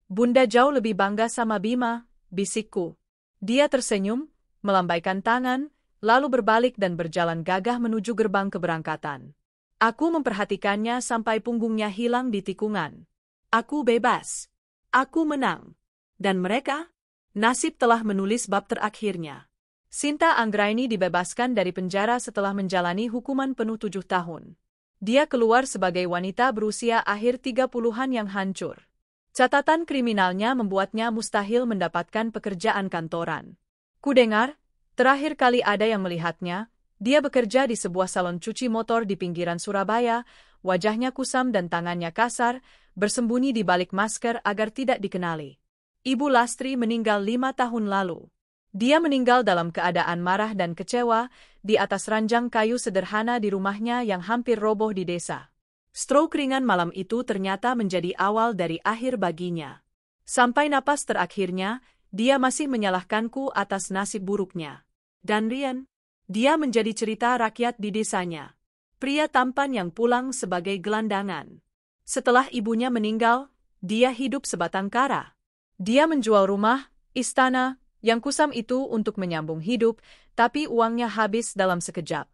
Bunda jauh lebih bangga sama Bima, bisikku. Dia tersenyum, melambaikan tangan, lalu berbalik dan berjalan gagah menuju gerbang keberangkatan. Aku memperhatikannya sampai punggungnya hilang di tikungan. Aku bebas. Aku menang. Dan mereka? Nasib telah menulis bab terakhirnya. Sinta Anggraini dibebaskan dari penjara setelah menjalani hukuman penuh 7 tahun. Dia keluar sebagai wanita berusia akhir 30-an yang hancur. Catatan kriminalnya membuatnya mustahil mendapatkan pekerjaan kantoran. Kudengar, terakhir kali ada yang melihatnya, dia bekerja di sebuah salon cuci motor di pinggiran Surabaya, wajahnya kusam dan tangannya kasar, bersembunyi di balik masker agar tidak dikenali. Ibu Lastri meninggal 5 tahun lalu. Dia meninggal dalam keadaan marah dan kecewa, di atas ranjang kayu sederhana di rumahnya yang hampir roboh di desa. Stroke ringan malam itu ternyata menjadi awal dari akhir baginya. Sampai napas terakhirnya, dia masih menyalahkanku atas nasib buruknya. Dan Rian, dia menjadi cerita rakyat di desanya. Pria tampan yang pulang sebagai gelandangan. Setelah ibunya meninggal, dia hidup sebatang kara. Dia menjual rumah, istana, yang kusam itu untuk menyambung hidup, tapi uangnya habis dalam sekejap.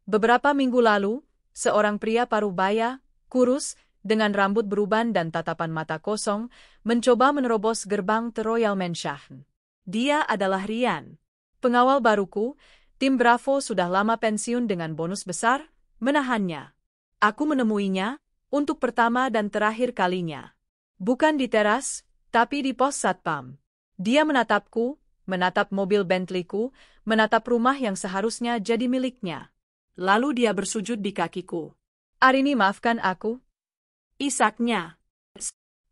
Beberapa minggu lalu, seorang pria paruh baya, kurus, dengan rambut beruban dan tatapan mata kosong, mencoba menerobos gerbang The Royal Mansion. Dia adalah Rian. Pengawal baruku, tim Bravo sudah lama pensiun dengan bonus besar, menahannya. Aku menemuinya, untuk pertama dan terakhir kalinya. Bukan di teras, tapi di pos satpam. Dia menatapku, menatap mobil Bentleyku, menatap rumah yang seharusnya jadi miliknya. Lalu dia bersujud di kakiku. Arini, maafkan aku. Isaknya.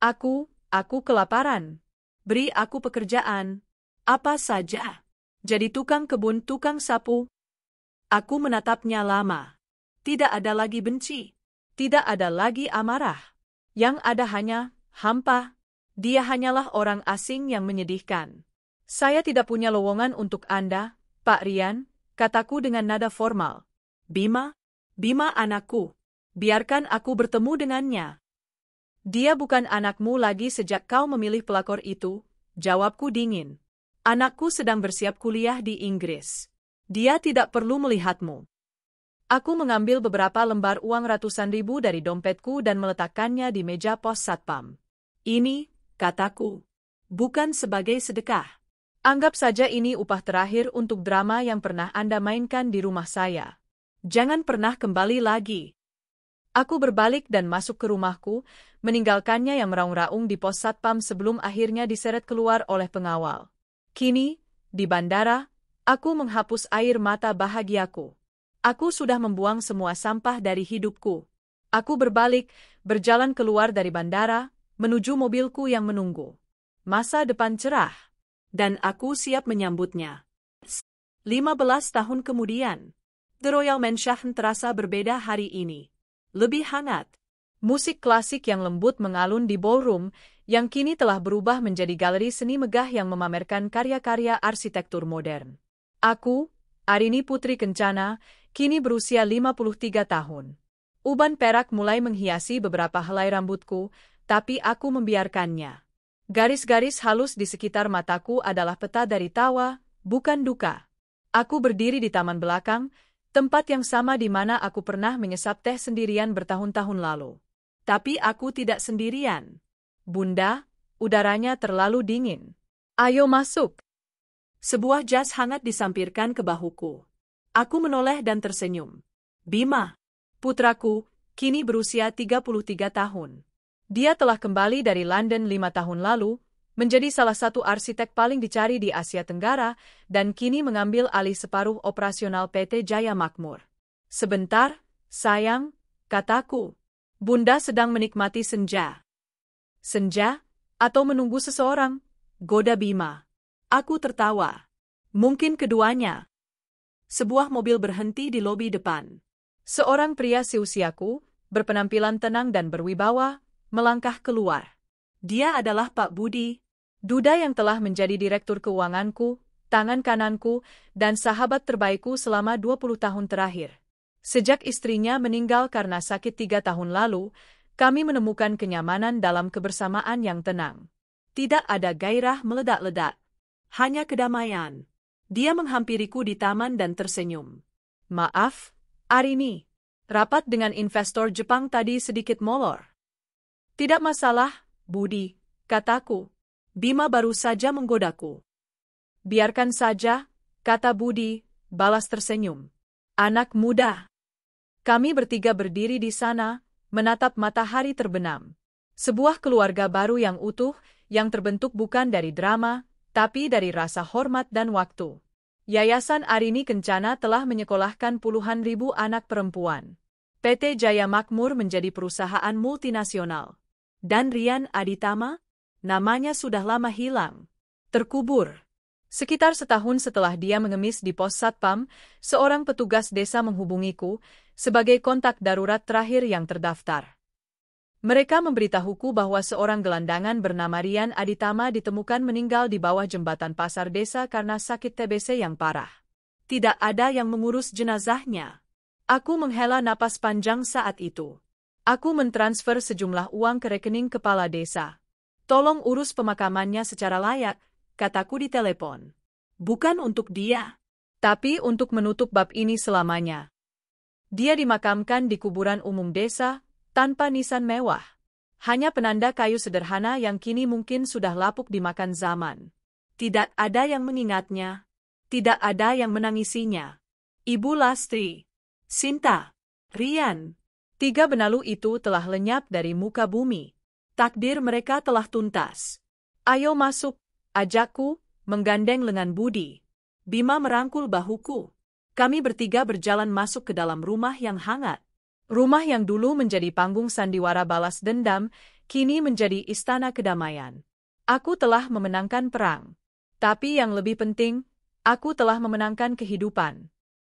Aku kelaparan. Beri aku pekerjaan. Apa saja. Jadi tukang kebun, tukang sapu. Aku menatapnya lama. Tidak ada lagi benci. Tidak ada lagi amarah. Yang ada hanya hampa. Dia hanyalah orang asing yang menyedihkan. Saya tidak punya lowongan untuk Anda, Pak Rian, kataku dengan nada formal. Bima anakku. Biarkan aku bertemu dengannya. Dia bukan anakmu lagi sejak kau memilih pelakor itu, jawabku dingin. Anakku sedang bersiap kuliah di Inggris. Dia tidak perlu melihatmu. Aku mengambil beberapa lembar uang ratusan ribu dari dompetku dan meletakkannya di meja pos satpam. Ini, kataku, bukan sebagai sedekah. Anggap saja ini upah terakhir untuk drama yang pernah Anda mainkan di rumah saya. Jangan pernah kembali lagi. Aku berbalik dan masuk ke rumahku, meninggalkannya yang meraung-raung di pos satpam sebelum akhirnya diseret keluar oleh pengawal. Kini, di bandara, aku menghapus air mata bahagiaku. Aku sudah membuang semua sampah dari hidupku. Aku berbalik, berjalan keluar dari bandara, menuju mobilku yang menunggu. Masa depan cerah. Dan aku siap menyambutnya. 15 tahun kemudian, The Royal Mansion terasa berbeda hari ini. Lebih hangat. Musik klasik yang lembut mengalun di ballroom, yang kini telah berubah menjadi galeri seni megah yang memamerkan karya-karya arsitektur modern. Aku, Arini Putri Kencana, kini berusia 53 tahun. Uban perak mulai menghiasi beberapa helai rambutku, tapi aku membiarkannya. Garis-garis halus di sekitar mataku adalah peta dari tawa, bukan duka. Aku berdiri di taman belakang, tempat yang sama di mana aku pernah menyesap teh sendirian bertahun-tahun lalu. Tapi aku tidak sendirian. Bunda, udaranya terlalu dingin. Ayo masuk. Sebuah jas hangat disampirkan ke bahuku. Aku menoleh dan tersenyum. Bima, putraku, kini berusia 33 tahun. Dia telah kembali dari London 5 tahun lalu, menjadi salah satu arsitek paling dicari di Asia Tenggara, dan kini mengambil alih separuh operasional PT Jaya Makmur. Sebentar, sayang, kataku. Bunda sedang menikmati senja. Senja? Atau menunggu seseorang? Goda Bima. Aku tertawa. Mungkin keduanya. Sebuah mobil berhenti di lobi depan. Seorang pria seusiaku, berpenampilan tenang dan berwibawa, melangkah keluar. Dia adalah Pak Budi, duda yang telah menjadi direktur keuanganku, tangan kananku, dan sahabat terbaikku selama 20 tahun terakhir. Sejak istrinya meninggal karena sakit 3 tahun lalu, kami menemukan kenyamanan dalam kebersamaan yang tenang. Tidak ada gairah meledak-ledak. Hanya kedamaian. Dia menghampiriku di taman dan tersenyum. Maaf, Arini. Rapat dengan investor Jepang tadi sedikit molor. Tidak masalah, Budi, kataku. Bima baru saja menggodaku. Biarkan saja, kata Budi, balas tersenyum. Anak muda. Kami bertiga berdiri di sana, menatap matahari terbenam. Sebuah keluarga baru yang utuh, yang terbentuk bukan dari drama, tapi dari rasa hormat dan waktu. Yayasan Arini Kencana telah menyekolahkan puluhan ribu anak perempuan. PT Jaya Makmur menjadi perusahaan multinasional. Dan Rian Aditama, namanya sudah lama hilang. Terkubur. Sekitar setahun setelah dia mengemis di pos satpam, seorang petugas desa menghubungiku sebagai kontak darurat terakhir yang terdaftar. Mereka memberitahuku bahwa seorang gelandangan bernama Rian Aditama ditemukan meninggal di bawah jembatan pasar desa karena sakit TBC yang parah. Tidak ada yang mengurus jenazahnya. Aku menghela napas panjang saat itu. Aku mentransfer sejumlah uang ke rekening kepala desa. Tolong urus pemakamannya secara layak, kataku di telepon. Bukan untuk dia, tapi untuk menutup bab ini selamanya. Dia dimakamkan di kuburan umum desa, tanpa nisan mewah. Hanya penanda kayu sederhana yang kini mungkin sudah lapuk dimakan zaman. Tidak ada yang mengingatnya. Tidak ada yang menangisinya. Ibu Lastri, Sinta, Rian. 3 benalu itu telah lenyap dari muka bumi. Takdir mereka telah tuntas. Ayo masuk, ajakku, menggandeng lengan Budi. Bima merangkul bahuku. Kami bertiga berjalan masuk ke dalam rumah yang hangat. Rumah yang dulu menjadi panggung sandiwara balas dendam, kini menjadi istana kedamaian. Aku telah memenangkan perang. Tapi yang lebih penting, aku telah memenangkan kehidupan.